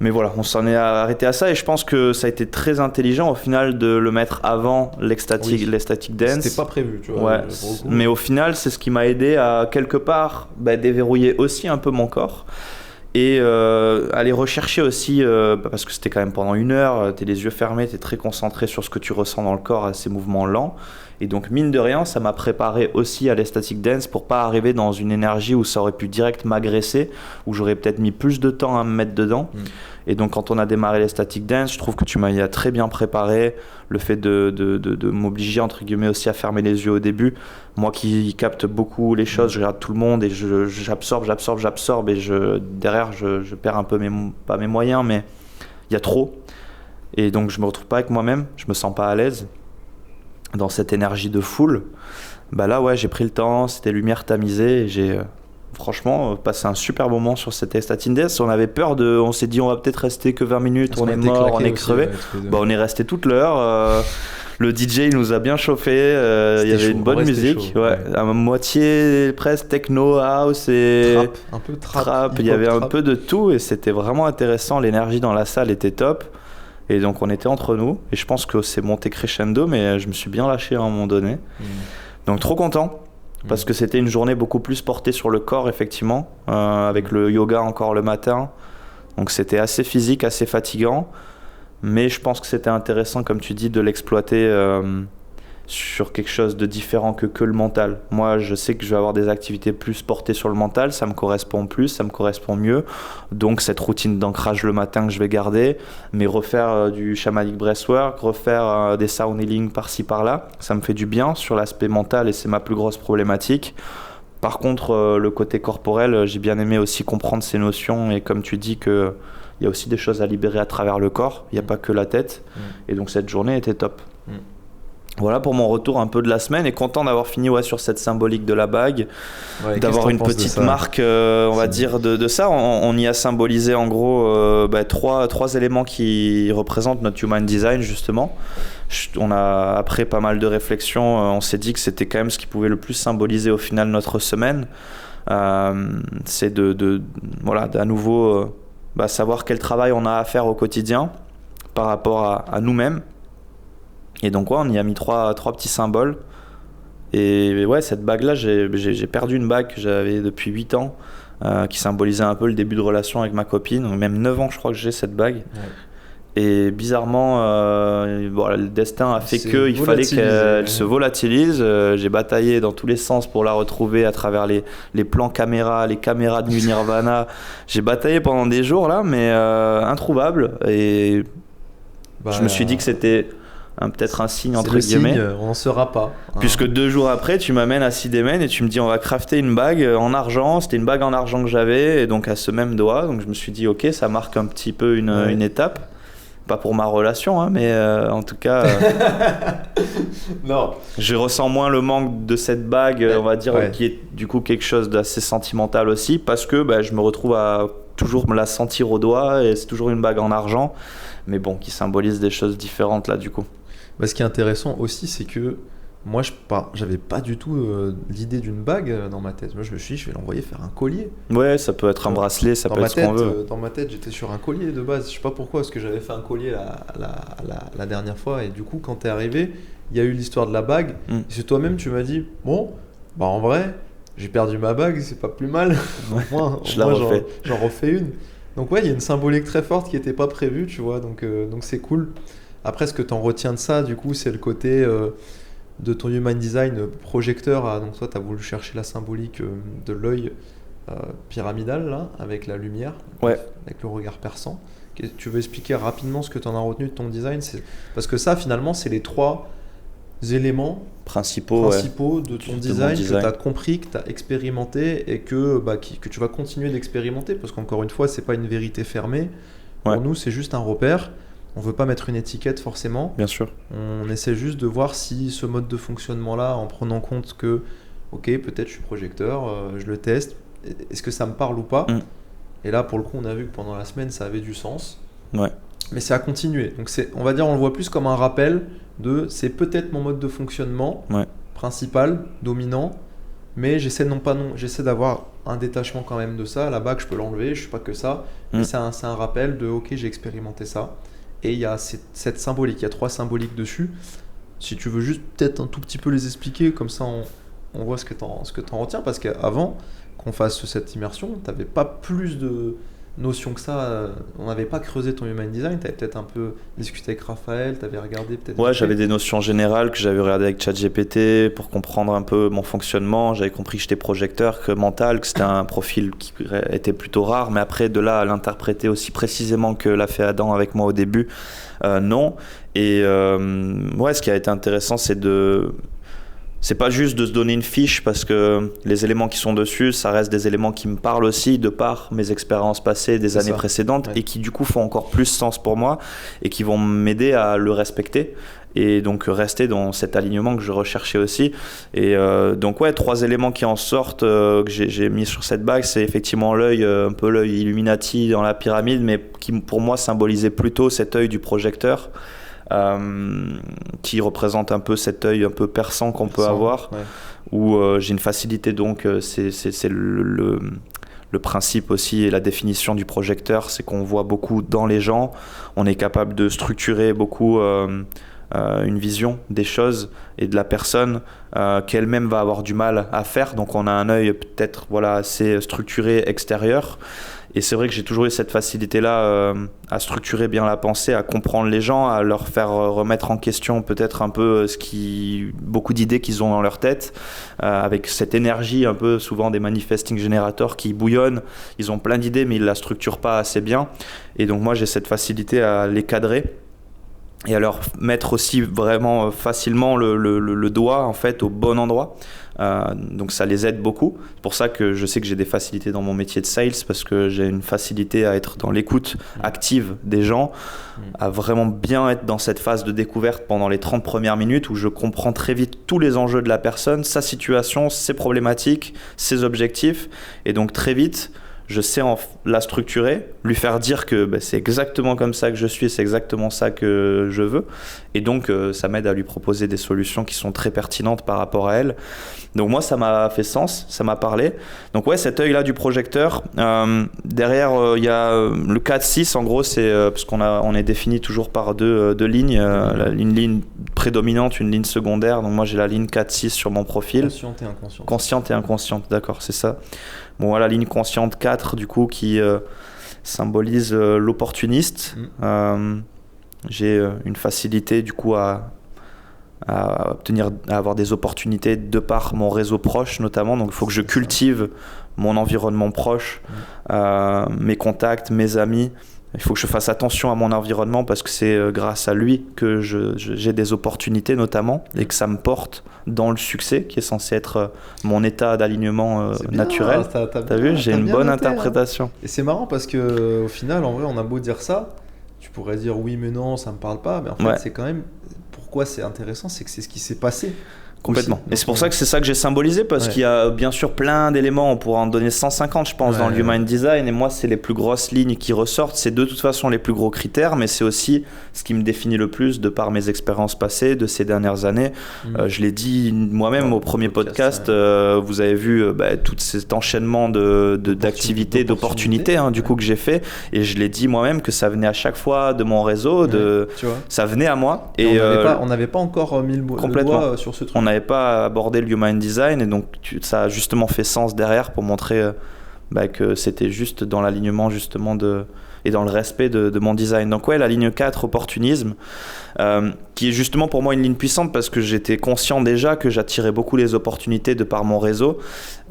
Mais voilà, on s'en est arrêté à ça et je pense que ça a été très intelligent au final de le mettre avant l'ecstatic dance. C'était pas prévu, tu vois. Ouais, mais au final, c'est ce qui m'a aidé à quelque part déverrouiller aussi un peu mon corps et aller rechercher aussi, parce que c'était quand même pendant 1 heure, t'es les yeux fermés, t'es très concentré sur ce que tu ressens dans le corps à ces mouvements lents. Et donc mine de rien, ça m'a préparé aussi à l'ecstatic dance pour pas arriver dans une énergie où ça aurait pu direct m'agresser, où j'aurais peut-être mis plus de temps à me mettre dedans. Et donc quand on a démarré l'ecstatic dance, je trouve que tu m'as très bien préparé. Le fait de m'obliger entre guillemets aussi à fermer les yeux au début, moi qui capte beaucoup les choses, je regarde tout le monde et j'absorbe et derrière je perds un peu pas mes moyens, mais il y a trop. Et donc je me retrouve pas avec moi-même, je me sens pas à l'aise dans cette énergie de foule. Là ouais, j'ai pris le temps, c'était lumière tamisée et j'ai franchement passé un super moment sur cette ecstatic dance. On s'est dit on va peut-être rester que 20 minutes, on est mort, on est crevé. On est resté toute l'heure. Le DJ il nous a bien chauffé, il y avait une bonne musique, à moitié presque techno, house et un peu trap. Il y avait un peu de tout et c'était vraiment intéressant, l'énergie dans la salle était top. Et donc on était entre nous et je pense que c'est monté crescendo, mais je me suis bien lâché à un moment donné. Donc trop content parce que c'était une journée beaucoup plus portée sur le corps effectivement, avec le yoga encore le matin. Donc c'était assez physique, assez fatigant, mais je pense que c'était intéressant comme tu dis de l'exploiter sur quelque chose de différent que le mental. Moi je sais que je vais avoir des activités plus portées sur le mental, ça me correspond plus, ça me correspond mieux, donc cette routine d'ancrage le matin que je vais garder, mais refaire du shamanic breathwork, refaire des sound healing par-ci par-là, ça me fait du bien sur l'aspect mental et c'est ma plus grosse problématique. Par contre le côté corporel, j'ai bien aimé aussi comprendre ces notions et comme tu dis que il y a aussi des choses à libérer à travers le corps, il n'y a pas que la tête, et donc cette journée était top. Voilà pour mon retour un peu de la semaine et content d'avoir fini sur cette symbolique de la bague, d'avoir une petite marque on va dire de ça. On y a symbolisé en gros trois éléments qui représentent notre human design justement. On a après pas mal de réflexions, on s'est dit que c'était quand même ce qui pouvait le plus symboliser au final notre semaine. C'est d'à nouveau savoir quel travail on a à faire au quotidien par rapport à nous-mêmes. Et donc on y a mis trois petits symboles. Et cette bague-là, j'ai perdu une bague que j'avais depuis 8 ans, qui symbolisait un peu le début de relation avec ma copine. Donc, même 9 ans, je crois que j'ai cette bague. Ouais. Et bizarrement, le destin a fait qu'il fallait qu'elle se volatilise. J'ai bataillé dans tous les sens pour la retrouver à travers les plans caméra, les caméras de New Nirvana. J'ai bataillé pendant des jours là, mais introuvable. Et je me suis dit que c'était peut-être un signe entre guillemets. On n'en saura pas. Puisque 2 jours après, tu m'amènes à Sidemen et tu me dis on va crafter une bague en argent. C'était une bague en argent que j'avais et donc à ce même doigt. Donc je me suis dit ok, ça marque un petit peu une étape. Pas pour ma relation, mais en tout cas, non. Je ressens moins le manque de cette bague, on va dire, qui est du coup quelque chose d'assez sentimental aussi, parce que je me retrouve à toujours me la sentir au doigt et c'est toujours une bague en argent, mais bon, qui symbolise des choses différentes là du coup. Ce qui est intéressant aussi, c'est que moi, j'avais pas du tout l'idée d'une bague dans ma tête. Moi, je me suis dit, je vais l'envoyer faire un collier. Ouais, ça peut être un bracelet, ça peut être ce qu'on veut. Dans ma tête, j'étais sur un collier de base. Je sais pas pourquoi, parce que j'avais fait un collier la dernière fois. Et du coup, quand t'es arrivé, il y a eu l'histoire de la bague. Et c'est toi-même, tu m'as dit, bon, en vrai, j'ai perdu ma bague, c'est pas plus mal. Moi, j'en refais une. Donc il y a une symbolique très forte qui était pas prévue, tu vois. Donc c'est cool. Après, ce que t'en retiens de ça, du coup, c'est le côté... de ton human design projecteur. Donc toi tu as voulu chercher la symbolique de l'œil pyramidal là, avec la lumière, avec le regard perçant. Tu veux expliquer rapidement ce que tu en as retenu de ton design? Parce que ça finalement c'est les 3 éléments principaux de ton design que tu as compris, que tu as expérimenté et que tu vas continuer d'expérimenter, parce qu'encore une fois c'est pas une vérité fermée. Pour nous c'est juste un repère. On veut pas mettre une étiquette forcément. Bien sûr. On essaie juste de voir si ce mode de fonctionnement-là, en prenant compte que, ok, peut-être je suis projecteur, je le teste, est-ce que ça me parle ou pas? Et là, pour le coup, on a vu que pendant la semaine, ça avait du sens. Ouais. Mais c'est à continuer. Donc, on va dire, on le voit plus comme un rappel de c'est peut-être mon mode de fonctionnement principal, dominant, mais j'essaie d'avoir un détachement quand même de ça. La bague, je peux l'enlever, je suis pas que ça. Mais c'est un rappel de ok, j'ai expérimenté ça. Et il y a cette symbolique, il y a 3 symboliques dessus. Si tu veux juste peut-être un tout petit peu les expliquer, comme ça on voit ce que t'en retiens. Parce qu'avant qu'on fasse cette immersion, tu n'avais pas plus de notions que ça. On n'avait pas creusé ton human design. Tu avais peut-être un peu discuté avec Raphaël, tu avais regardé peut-être. Ouais, j'avais des notions générales que j'avais regardées avec ChatGPT pour comprendre un peu mon fonctionnement. J'avais compris que j'étais projecteur, que mental, que c'était un profil qui était plutôt rare. Mais après, de là à l'interpréter aussi précisément que l'a fait Adam avec moi au début, non. Et ce qui a été intéressant, c'est pas juste de se donner une fiche parce que les éléments qui sont dessus, ça reste des éléments qui me parlent aussi de par mes expériences passées des années précédentes et qui du coup font encore plus sens pour moi et qui vont m'aider à le respecter et donc rester dans cet alignement que je recherchais aussi. Et donc 3 éléments qui en sortent que j'ai mis sur cette bague, c'est effectivement l'œil, un peu l'œil Illuminati dans la pyramide, mais qui pour moi symbolisait plutôt cet œil du projecteur. Qui représente un peu cet œil un peu perçant qu'on peut avoir, où j'ai une facilité, donc c'est le principe aussi et la définition du projecteur, c'est qu'on voit beaucoup dans les gens, on est capable de structurer beaucoup une vision des choses et de la personne qu'elle-même va avoir du mal à faire, donc on a un œil peut-être assez structuré extérieur. Et c'est vrai que j'ai toujours eu cette facilité-là à structurer bien la pensée, à comprendre les gens, à leur faire remettre en question peut-être un peu beaucoup d'idées qu'ils ont dans leur tête, avec cette énergie un peu souvent des manifesting generators qui bouillonnent. Ils ont plein d'idées mais ils ne la structurent pas assez bien. Et donc moi j'ai cette facilité à les cadrer et à leur mettre aussi vraiment facilement le doigt en fait au bon endroit. Donc ça les aide beaucoup. C'est pour ça que je sais que j'ai des facilités dans mon métier de sales, parce que j'ai une facilité à être dans l'écoute active des gens, à vraiment bien être dans cette phase de découverte pendant les 30 premières minutes où je comprends très vite tous les enjeux de la personne, sa situation, ses problématiques, ses objectifs, et donc très vite je sais la structurer, lui faire dire que c'est exactement comme ça que je suis, c'est exactement ça que je veux. Et donc, ça m'aide à lui proposer des solutions qui sont très pertinentes par rapport à elle. Donc moi, ça m'a fait sens, ça m'a parlé. Donc cet œil-là du projecteur. Derrière, il y a le 4-6, en gros, c'est parce on est défini toujours par deux lignes. Une ligne prédominante, une ligne secondaire. Donc moi, j'ai la ligne 4-6 sur mon profil. Consciente et inconsciente. Consciente et inconsciente, d'accord, c'est ça. Bon, voilà, ligne consciente 4, du coup, qui symbolise l'opportuniste. J'ai une facilité, du coup, à avoir des opportunités de par mon réseau proche, notamment. Donc, il faut que je cultive mon environnement proche, mes contacts, mes amis. Il faut que je fasse attention à mon environnement parce que c'est grâce à lui que j'ai des opportunités notamment et que ça me porte dans le succès qui est censé être mon état d'alignement naturel. T'as vu, j'ai une bonne interprétation. Et c'est marrant parce qu'au final, en vrai, on a beau dire ça, tu pourrais dire oui mais non, ça me parle pas, mais en fait c'est quand même, pourquoi c'est intéressant, c'est que c'est ce qui s'est passé. Complètement. Et c'est pour ça que c'est ça que j'ai symbolisé, parce qu'il y a bien sûr plein d'éléments, on pourra en donner 150 je pense dans le Human Design, et moi c'est les plus grosses lignes qui ressortent, c'est de toute façon les plus gros critères, mais c'est aussi ce qui me définit le plus de par mes expériences passées de ces dernières années. Je l'ai dit moi-même au premier podcast, vous avez vu tout cet enchaînement d'activités, d'opportunités du coup que j'ai fait, et je l'ai dit moi-même que ça venait à chaque fois de mon réseau, ça venait à moi. Et on n'avait pas encore mis le doigt sur ce truc. On n'avait pas abordé le Human Design, et donc ça a justement fait sens derrière pour montrer que c'était juste dans l'alignement justement et dans le respect de mon design. Donc la ligne 4, opportunisme, qui est justement pour moi une ligne puissante parce que j'étais conscient déjà que j'attirais beaucoup les opportunités de par mon réseau.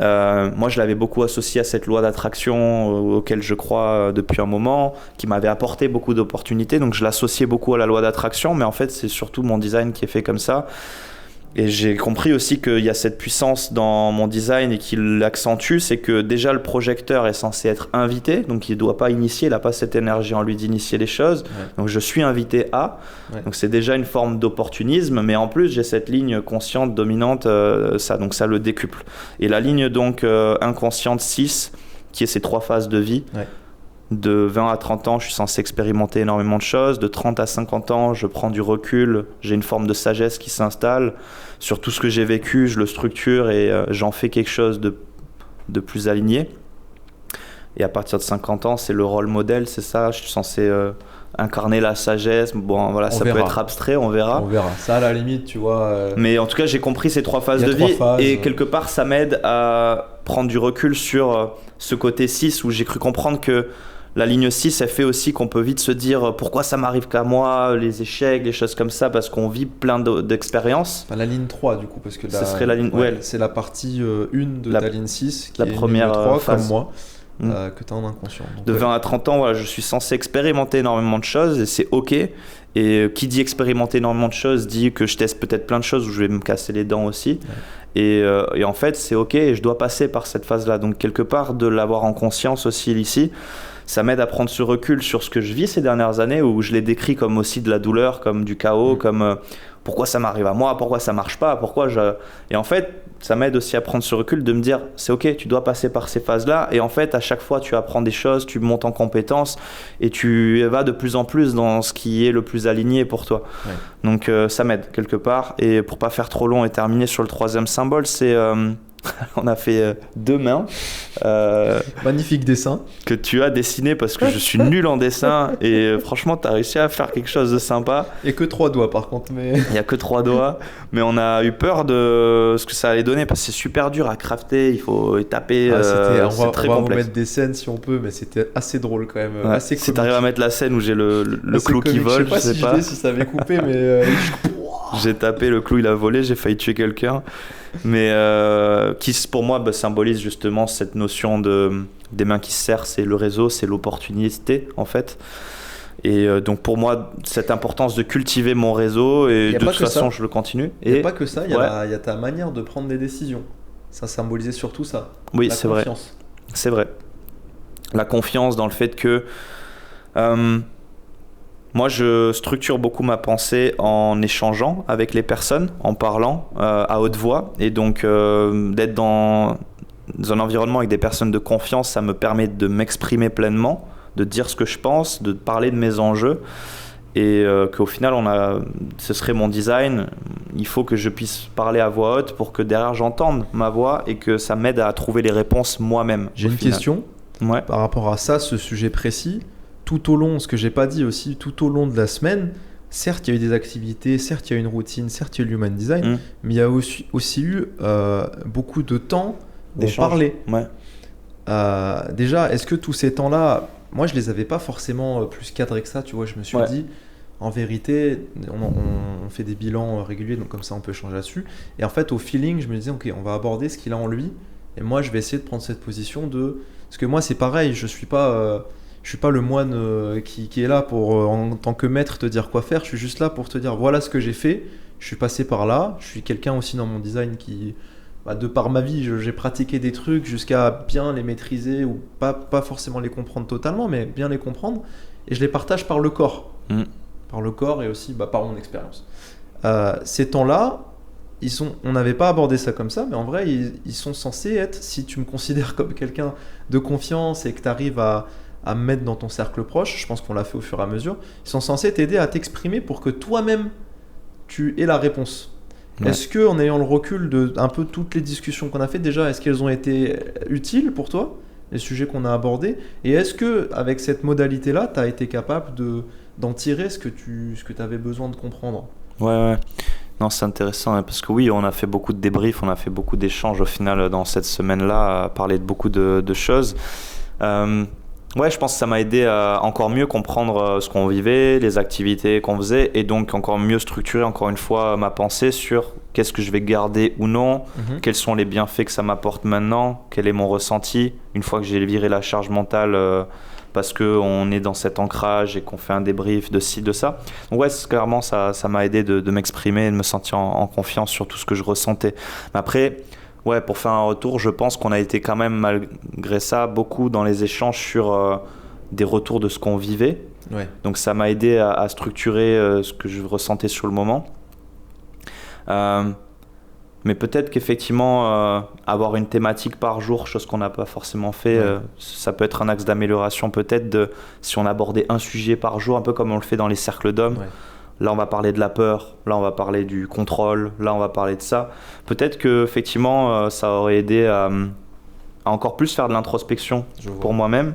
Moi je l'avais beaucoup associé à cette loi d'attraction auquel je crois depuis un moment, qui m'avait apporté beaucoup d'opportunités, donc je l'associais beaucoup à la loi d'attraction, mais en fait c'est surtout mon design qui est fait comme ça. Et j'ai compris aussi qu'il y a cette puissance dans mon design et qu'il l'accentue, c'est que déjà le projecteur est censé être invité, donc il ne doit pas initier, il n'a pas cette énergie en lui d'initier les choses. Donc je suis invité à, donc c'est déjà une forme d'opportunisme, mais en plus j'ai cette ligne consciente dominante, donc ça le décuple. Et la ligne donc inconsciente 6, qui est ces 3 phases de vie. De 20 à 30 ans, je suis censé expérimenter énormément de choses. De 30 à 50 ans, je prends du recul. J'ai une forme de sagesse qui s'installe. Sur tout ce que j'ai vécu, je le structure et j'en fais quelque chose de plus aligné. Et à partir de 50 ans, c'est le rôle modèle, c'est ça. Je suis censé incarner la sagesse. Bon, voilà, ça peut être abstrait, on verra. On verra. Ça, à la limite, tu vois. Mais en tout cas, j'ai compris ces 3 phases de vie. Et quelque part, ça m'aide à prendre du recul sur ce côté 6 où j'ai cru comprendre que la ligne 6, elle fait aussi qu'on peut vite se dire pourquoi ça m'arrive qu'à moi, les échecs, les choses comme ça, parce qu'on vit plein d'expériences. Enfin, la ligne 3, du coup, parce que ce serait la ligne, c'est la partie 1 de ta ligne 6, qui la est première ligne 3, phase. comme moi, que tu as en inconscient. Donc, de 20 à 30 ans, voilà, je suis censé expérimenter énormément de choses et c'est OK. Et qui dit expérimenter énormément de choses dit que je teste peut-être plein de choses où je vais me casser les dents aussi. Et en fait, c'est OK et je dois passer par cette phase-là. Donc, quelque part, de l'avoir en conscience aussi ici, ça m'aide à prendre ce recul sur ce que je vis ces dernières années où je l'ai décrit comme aussi de la douleur, comme du chaos, comme pourquoi ça m'arrive à moi, pourquoi ça marche pas, Et en fait, ça m'aide aussi à prendre ce recul de me dire c'est OK, tu dois passer par ces phases-là et en fait, à chaque fois, tu apprends des choses, tu montes en compétences et tu vas de plus en plus dans ce qui est le plus aligné pour toi. Donc ça m'aide quelque part. Et pour pas faire trop long et terminer sur le 3e symbole, c'est... on a fait 2 mains. Magnifique dessin. Que tu as dessiné parce que je suis nul en dessin et franchement, tu as réussi à faire quelque chose de sympa. Il n'y a que 3 doigts par contre. Mais... Il n'y a que 3 doigts. Mais on a eu peur de ce que ça allait donner parce que c'est super dur à crafter. Il faut taper. C'est très complexe. On va vous mettre des scènes si on peut, mais c'était assez drôle quand même. Assez si tu arrives à mettre la scène où j'ai le clou qui vole, je sais pas si ça avait coupé, mais. J'ai tapé, le clou il a volé, j'ai failli tuer quelqu'un. Mais qui pour moi symbolise justement cette notion des mains qui se serrent, c'est le réseau, c'est l'opportunité en fait. Et donc pour moi, cette importance de cultiver mon réseau, et de toute façon je le continue. Il n'y a pas que ça, il y a ta manière de prendre des décisions. Ça symbolisait surtout ça. Oui, c'est vrai. C'est vrai. La confiance dans le fait que... moi, je structure beaucoup ma pensée en échangeant avec les personnes, en parlant à haute voix. Et donc, d'être dans un environnement avec des personnes de confiance, ça me permet de m'exprimer pleinement, de dire ce que je pense, de parler de mes enjeux. Et qu'au final, ce serait mon design. Il faut que je puisse parler à voix haute pour que derrière, j'entende ma voix et que ça m'aide à trouver les réponses moi-même. J'ai une question par rapport à ça, ce sujet précis. Tout au long, ce que j'ai pas dit aussi, tout au long de la semaine, certes, il y a eu des activités, certes, il y a eu une routine, certes, il y a eu l'human design, mais il y a aussi eu beaucoup de temps pour parler. Déjà, est-ce que tous ces temps-là, moi, je les avais pas forcément plus cadrés que ça, tu vois, je me suis dit, en vérité, on fait des bilans réguliers, donc comme ça, on peut échanger là-dessus. Et en fait, au feeling, je me disais, ok, on va aborder ce qu'il a en lui, et moi, je vais essayer de prendre cette position de... Parce que moi, c'est pareil, je suis pas le moine qui est là pour, en tant que maître, te dire quoi faire. Je suis juste là pour te dire voilà ce que j'ai fait. Je suis passé par là. Je suis quelqu'un aussi dans mon design qui, de par ma vie, j'ai pratiqué des trucs jusqu'à bien les maîtriser ou pas forcément les comprendre totalement, mais bien les comprendre. Et je les partage par le corps. Par le corps et aussi par mon expérience. Ces temps-là, on n'avait pas abordé ça comme ça, mais en vrai, ils sont censés être, si tu me considères comme quelqu'un de confiance et que tu arrives à me mettre dans ton cercle proche, je pense qu'on l'a fait au fur et à mesure, ils sont censés t'aider à t'exprimer pour que toi-même tu aies la réponse. Est-ce que, en ayant le recul de un peu toutes les discussions qu'on a fait, déjà, est-ce qu'elles ont été utiles pour toi, les sujets qu'on a abordés, et est-ce que avec cette modalité-là, tu as été capable d'en tirer ce que tu avais besoin de comprendre? Ouais. Non, c'est intéressant parce que oui, on a fait beaucoup de débriefs, on a fait beaucoup d'échanges au final dans cette semaine-là, à parler de beaucoup de choses. Ouais, je pense que ça m'a aidé à encore mieux comprendre ce qu'on vivait, les activités qu'on faisait, et donc encore mieux structurer encore une fois ma pensée sur qu'est-ce que je vais garder ou non, quels sont les bienfaits que ça m'apporte maintenant, quel est mon ressenti une fois que j'ai viré la charge mentale parce qu'on est dans cet ancrage et qu'on fait un débrief de ci, de ça. Donc ouais, clairement, ça m'a aidé de m'exprimer et de me sentir en confiance sur tout ce que je ressentais. Mais après, ouais, pour faire un retour, je pense qu'on a été quand même, malgré ça, beaucoup dans les échanges sur des retours de ce qu'on vivait. Ouais. Donc ça m'a aidé à structurer ce que je ressentais sur le moment. Mais peut-être qu'effectivement, avoir une thématique par jour, chose qu'on n'a pas forcément fait, ça peut être un axe d'amélioration peut-être si on abordait un sujet par jour, un peu comme on le fait dans les cercles d'hommes. Ouais. Là, on va parler de la peur, là, on va parler du contrôle, là, on va parler de ça. Peut-être qu'effectivement, ça aurait aidé à encore plus faire de l'introspection pour moi-même,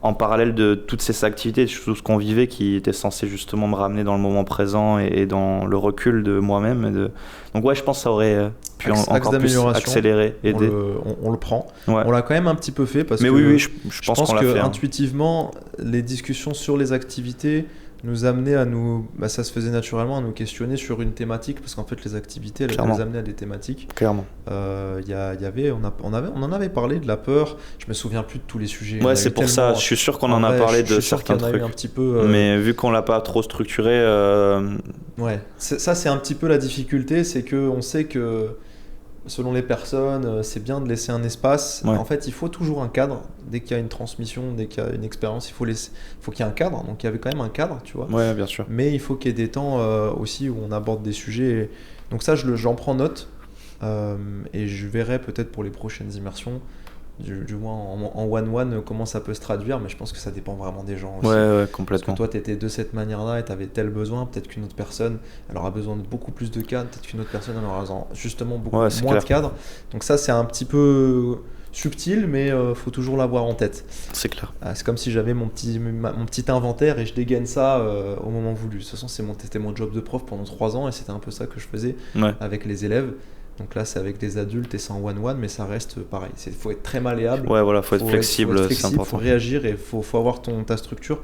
en parallèle de toutes ces activités, de tout ce qu'on vivait qui était censé justement me ramener dans le moment présent et dans le recul de moi-même. Donc ouais, je pense que ça aurait pu encore plus accélérer, aider. On le prend. Ouais. On l'a quand même un petit peu fait parce que oui, je pense qu'on l'a fait. Intuitivement, les discussions sur les activités nous amenaient à nous, ça se faisait naturellement à nous questionner sur une thématique parce qu'en fait les activités elles nous amenaient à des thématiques. Clairement. On en avait parlé de la peur. Je me souviens plus de tous les sujets. Ouais, c'est pour ça. Je suis sûr qu'on en a parlé de certains trucs. Un petit peu, mais vu qu'on l'a pas trop structuré. Ouais. Ça c'est un petit peu la difficulté, c'est que on sait que selon les personnes, c'est bien de laisser un espace. Ouais. En fait, il faut toujours un cadre. Dès qu'il y a une transmission, dès qu'il y a une expérience, il faut qu'il y ait un cadre. Donc, il y avait quand même un cadre, tu vois. Ouais, bien sûr. Mais il faut qu'il y ait des temps aussi où on aborde des sujets. Donc ça, j'en prends note. Et je verrai peut-être pour les prochaines immersions, du moins en one-one, comment ça peut se traduire. Mais je pense que ça dépend vraiment des gens aussi. Ouais, complètement. Parce que toi, tu étais de cette manière-là et tu avais tel besoin. Peut-être qu'une autre personne, elle aura besoin de beaucoup plus de cadres. Peut-être qu'une autre personne, elle aura justement beaucoup moins de cadres. Donc ça, c'est un petit peu subtil, mais faut toujours l'avoir en tête. C'est clair. C'est comme si j'avais mon petit inventaire et je dégaine ça au moment voulu. De toute façon, c'était mon job de prof pendant 3 ans et c'était un peu ça que je faisais avec les élèves. Donc là, c'est avec des adultes et c'est en one-one, mais ça reste pareil. Il faut être très malléable. Ouais, voilà, faut être flexible, c'est important. Il faut réagir et il faut avoir ta structure.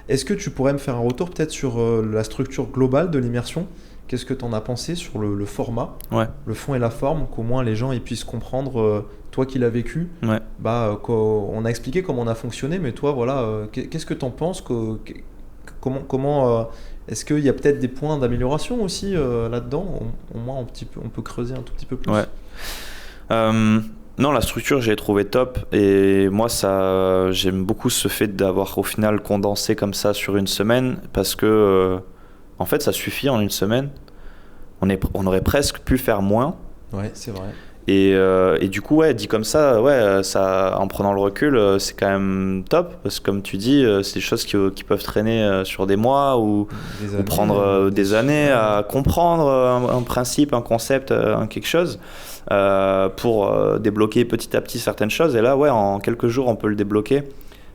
Est-ce que tu pourrais me faire un retour peut-être sur la structure globale de l'immersion ? Qu'est-ce que tu en as pensé sur le format, le fond et la forme, qu'au moins les gens ils puissent comprendre, toi qui l'as vécu. On a expliqué comment on a fonctionné, mais toi, voilà, qu'est-ce que tu en penses ? Comment est-ce qu'il y a peut-être des points d'amélioration aussi là-dedans ? Au moins, on peut creuser un tout petit peu plus. Ouais. Non, la structure, j'ai trouvé top. Et moi, j'aime beaucoup ce fait d'avoir au final condensé comme ça sur une semaine. Parce que, en fait, ça suffit en une semaine. On aurait presque pu faire moins. Ouais, c'est vrai. Et du coup, dit comme ça, en prenant le recul, c'est quand même top parce que comme tu dis, c'est des choses qui peuvent traîner sur des mois ou prendre des années à comprendre un principe, un concept, quelque chose pour débloquer petit à petit certaines choses. Et là, en quelques jours, on peut le débloquer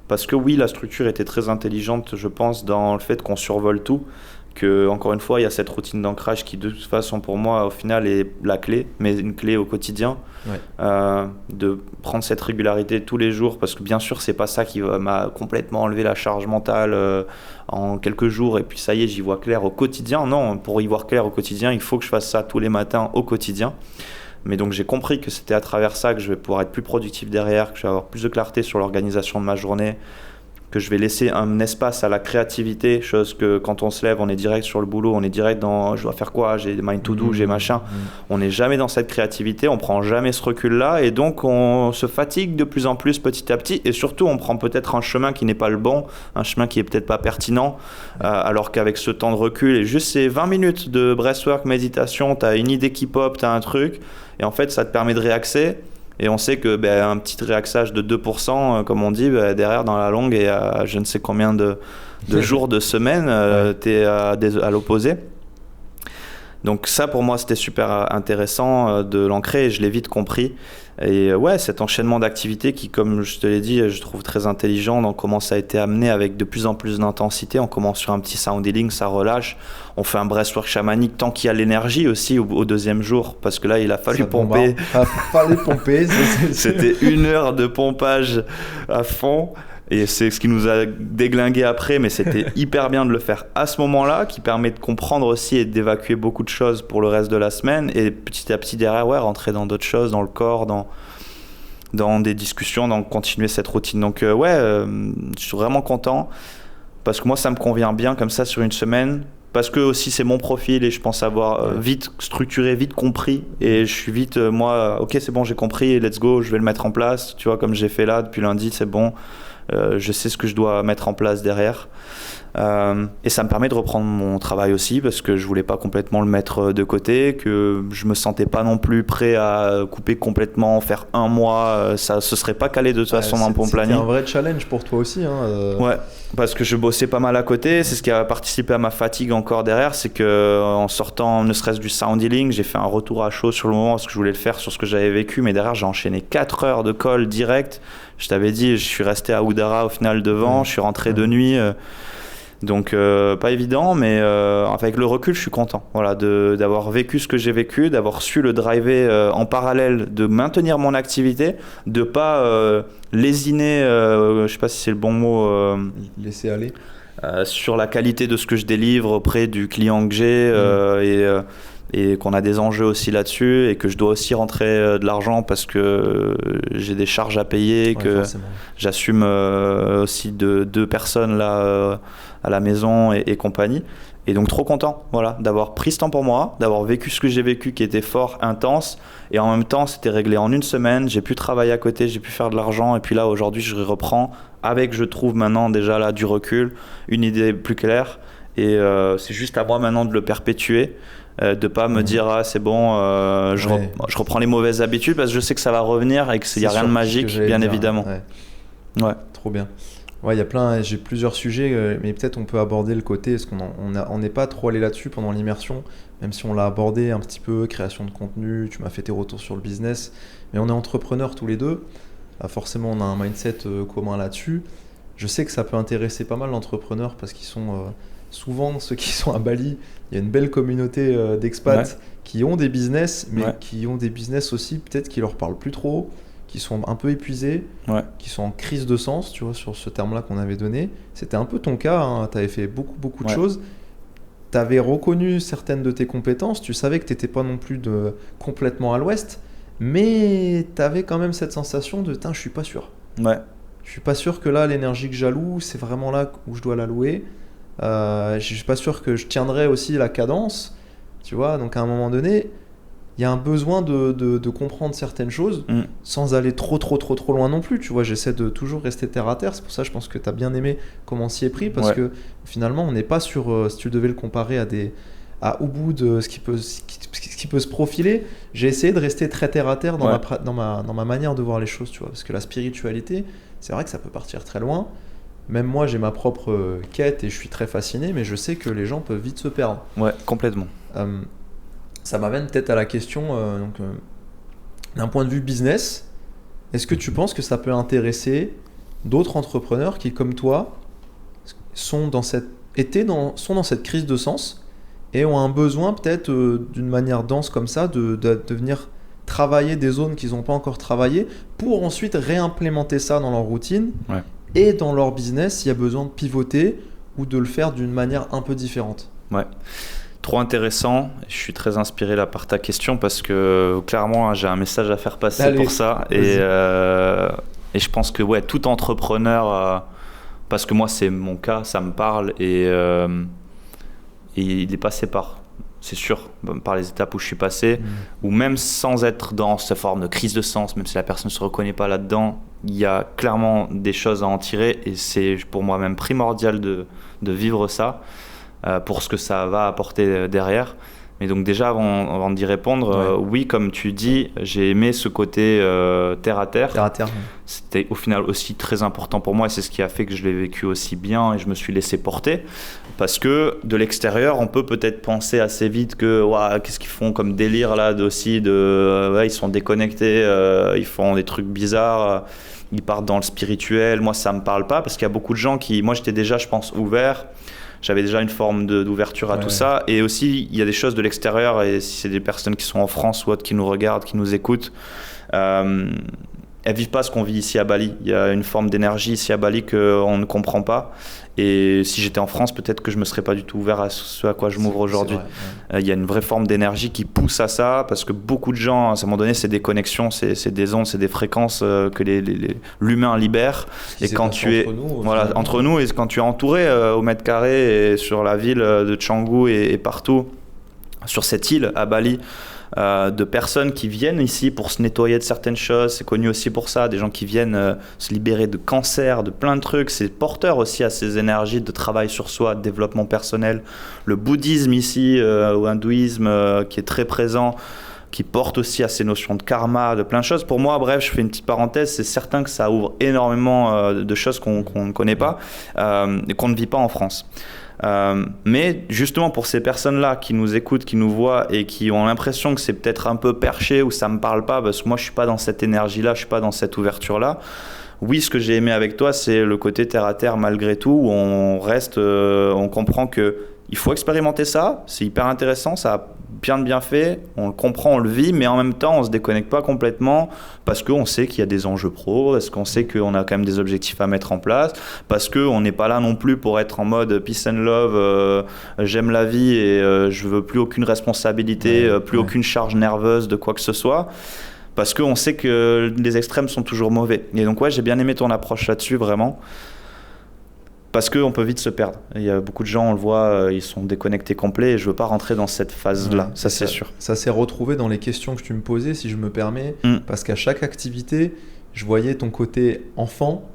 parce que oui, la structure était très intelligente, je pense, dans le fait qu'on survole tout. Que, encore une fois, il y a cette routine d'ancrage qui, de toute façon, pour moi, au final, est la clé, mais une clé au quotidien. De prendre cette régularité tous les jours, parce que bien sûr, c'est pas ça qui m'a complètement enlevé la charge mentale en quelques jours, et puis ça y est, j'y vois clair au quotidien. Non, pour y voir clair au quotidien, il faut que je fasse ça tous les matins au quotidien. Mais donc, j'ai compris que c'était à travers ça que je vais pouvoir être plus productif derrière, que je vais avoir plus de clarté sur l'organisation de ma journée, que je vais laisser un espace à la créativité, chose que quand on se lève, on est direct sur le boulot, on est direct dans je dois faire quoi, j'ai des mind to do, j'ai machin. On n'est jamais dans cette créativité, on prend jamais ce recul-là et donc on se fatigue de plus en plus petit à petit et surtout on prend peut-être un chemin qui n'est pas le bon, un chemin qui est peut-être pas pertinent, alors qu'avec ce temps de recul et juste ces 20 minutes de breathwork, méditation, tu as une idée qui pop, tu as un truc et en fait ça te permet de réaxer. Et on sait que un petit réaxage de 2%, comme on dit, derrière dans la longue et à je ne sais combien de jours, de semaines, tu es à l'opposé. Donc ça, pour moi, c'était super intéressant de l'ancrer et je l'ai vite compris. Et cet enchaînement d'activités qui, comme je te l'ai dit, je trouve très intelligent dans comment ça a été amené avec de plus en plus d'intensité. On commence sur un petit sound healing, ça relâche. On fait un breathwork chamanique tant qu'il y a l'énergie aussi au deuxième jour, parce que là, il a fallu pomper. C'était 1 heure de pompage à fond. Et c'est ce qui nous a déglingué après, mais c'était hyper bien de le faire à ce moment-là, qui permet de comprendre aussi et d'évacuer beaucoup de choses pour le reste de la semaine. Et petit à petit derrière, rentrer dans d'autres choses, dans le corps, dans des discussions, dans continuer cette routine. Donc je suis vraiment content parce que moi ça me convient bien comme ça sur une semaine, parce que aussi c'est mon profil et je pense avoir vite structuré, vite compris, et je suis vite ok c'est bon, j'ai compris, let's go, je vais le mettre en place, tu vois, comme j'ai fait là depuis lundi, c'est bon, je sais ce que je dois mettre en place derrière. Et ça me permet de reprendre mon travail aussi, parce que je voulais pas complètement le mettre de côté, que je me sentais pas non plus prêt à couper complètement, faire un mois, ça se serait pas calé de toute façon dans mon planning. C'était un vrai challenge pour toi aussi, hein. Ouais, parce que je bossais pas mal à côté, c'est ce qui a participé à ma fatigue encore derrière, c'est que en sortant ne serait-ce du sound healing, j'ai fait un retour à chaud sur le moment parce que je voulais le faire sur ce que j'avais vécu, mais derrière j'ai enchaîné 4 heures de call direct. Je t'avais dit, je suis resté à Oudara au final devant, je suis rentré de nuit. Donc pas évident, mais avec le recul je suis content, voilà, d'avoir vécu ce que j'ai vécu, d'avoir su le driver en parallèle, de maintenir mon activité, de pas lésiner, je sais pas si c'est le bon mot, laisser aller sur la qualité de ce que je délivre auprès du client que j'ai, et qu'on a des enjeux aussi là-dessus, et que je dois aussi rentrer de l'argent parce que j'ai des charges à payer, que forcément. J'assume aussi de 2 personnes là à la maison et compagnie. Et donc trop content, voilà, d'avoir pris ce temps pour moi, d'avoir vécu ce que j'ai vécu qui était fort, intense, et en même temps c'était réglé en une semaine, j'ai pu travailler à côté, j'ai pu faire de l'argent, et puis là aujourd'hui je reprends avec, je trouve maintenant déjà là du recul, une idée plus claire, et c'est juste à moi maintenant de le perpétuer, de pas me dire ah c'est bon, je reprends les mauvaises habitudes, parce que je sais que ça va revenir et qu'il n'y a rien de magique, bien évidemment. Ouais. Trop bien. Ouais, il y a plein, j'ai plusieurs sujets, mais peut-être on peut aborder le côté, parce qu'on n'est pas trop allé là-dessus pendant l'immersion, même si on l'a abordé un petit peu, création de contenu, tu m'as fait tes retours sur le business, mais on est entrepreneurs tous les deux, forcément on a un mindset commun là-dessus. Je sais que ça peut intéresser pas mal d'entrepreneurs, parce qu'ils sont souvent ceux qui sont à Bali, il y a une belle communauté d'expats qui ont des business, mais qui ont des business aussi peut-être qui leur parlent plus trop, qui sont un peu épuisés, qui sont en crise de sens, tu vois, sur ce terme-là qu'on avait donné. C'était un peu ton cas, hein. Tu avais fait beaucoup de choses. Tu avais reconnu certaines de tes compétences, tu savais que tu n'étais pas non plus complètement à l'ouest, mais tu avais quand même cette sensation de « je suis pas sûr ». Je suis pas sûr que là, l'énergie que j'alloue, c'est vraiment là où je dois l'allouer. Je suis pas sûr que je tiendrai aussi la cadence, tu vois. Donc à un moment donné, il y a un besoin de comprendre certaines choses sans aller trop loin non plus, tu vois. J'essaie de toujours rester terre à terre, c'est pour ça que je pense que tu as bien aimé comment on s'y est pris, parce que finalement on n'est pas sur, si tu devais le comparer au bout de ce qui peut se profiler, j'ai essayé de rester très terre à terre dans ma manière de voir les choses, tu vois, parce que la spiritualité, c'est vrai que ça peut partir très loin. Même moi j'ai ma propre quête et je suis très fasciné, mais je sais que les gens peuvent vite se perdre. Ouais, complètement. Ça m'amène peut-être à la question, d'un point de vue business, est-ce que tu penses que ça peut intéresser d'autres entrepreneurs qui, comme toi, sont dans cette crise de sens et ont un besoin peut-être d'une manière dense comme ça de venir travailler des zones qu'ils n'ont pas encore travaillées pour ensuite réimplémenter ça dans leur routine et dans leur business s'il y a besoin de pivoter ou de le faire d'une manière un peu différente. Ouais. Trop intéressant, je suis très inspiré là par ta question, parce que clairement j'ai un message à faire passer pour ça, et je pense que tout entrepreneur, parce que moi c'est mon cas, ça me parle, et il est passé c'est sûr, par les étapes où je suis passé, ou même sans être dans cette forme de crise de sens, même si la personne ne se reconnaît pas là-dedans, il y a clairement des choses à en tirer, et c'est pour moi même primordial de vivre ça. Pour ce que ça va apporter derrière. Mais donc déjà, avant d'y répondre, oui, comme tu dis, j'ai aimé ce côté terre à terre. C'était au final aussi très important pour moi, et c'est ce qui a fait que je l'ai vécu aussi bien et je me suis laissé porter. Parce que de l'extérieur, on peut peut-être penser assez vite que qu'est-ce qu'ils font comme délire là ils sont déconnectés, ils font des trucs bizarres, ils partent dans le spirituel. Moi, ça me parle pas, parce qu'il y a beaucoup de gens moi j'étais déjà, je pense, ouvert. J'avais déjà une forme d'ouverture à tout ça. Et aussi, il y a des choses de l'extérieur, et si c'est des personnes qui sont en France ou autres qui nous regardent, qui nous écoutent, elles vivent pas ce qu'on vit ici à Bali. Il y a une forme d'énergie ici à Bali qu'on ne comprend pas. Et si j'étais en France, peut-être que je me serais pas du tout ouvert à ce à quoi je m'ouvre aujourd'hui. Il y a une vraie forme d'énergie qui pousse à ça, parce que beaucoup de gens, à un moment donné, c'est des connexions, c'est des ondes, c'est des fréquences que l'humain libère. Et quand tu es entre nous, et quand tu es entouré au mètre carré et sur la ville de Canggu et partout sur cette île à Bali, de personnes qui viennent ici pour se nettoyer de certaines choses, c'est connu aussi pour ça, des gens qui viennent se libérer de cancer, de plein de trucs, c'est porteur aussi à ces énergies de travail sur soi, de développement personnel. Le bouddhisme ici, ou hindouisme qui est très présent, qui porte aussi à ces notions de karma, de plein de choses. Pour moi, bref, je fais une petite parenthèse, c'est certain que ça ouvre énormément de choses qu'on ne connaît pas et qu'on ne vit pas en France. Mais justement pour ces personnes-là qui nous écoutent, qui nous voient et qui ont l'impression que c'est peut-être un peu perché ou ça me parle pas parce que moi je suis pas dans cette énergie-là, je suis pas dans cette ouverture-là. Oui, ce que j'ai aimé avec toi, c'est le côté terre à terre malgré tout, où on reste, on comprend que il faut expérimenter ça, c'est hyper intéressant, ça a bien fait, on le comprend, on le vit, mais en même temps on se déconnecte pas complètement parce qu'on sait qu'il y a des enjeux pro, parce qu'on sait qu'on a quand même des objectifs à mettre en place, parce qu'on n'est pas là non plus pour être en mode peace and love, j'aime la vie et je veux plus aucune responsabilité, plus aucune charge nerveuse de quoi que ce soit. Parce qu'on sait que les extrêmes sont toujours mauvais. Et donc j'ai bien aimé ton approche là-dessus, vraiment. Parce qu'on peut vite se perdre. Il y a beaucoup de gens, on le voit, ils sont déconnectés complets et je veux pas rentrer dans cette phase-là, ça c'est sûr. Ça s'est retrouvé dans les questions que tu me posais, si je me permets, parce qu'à chaque activité, je voyais ton côté enfant,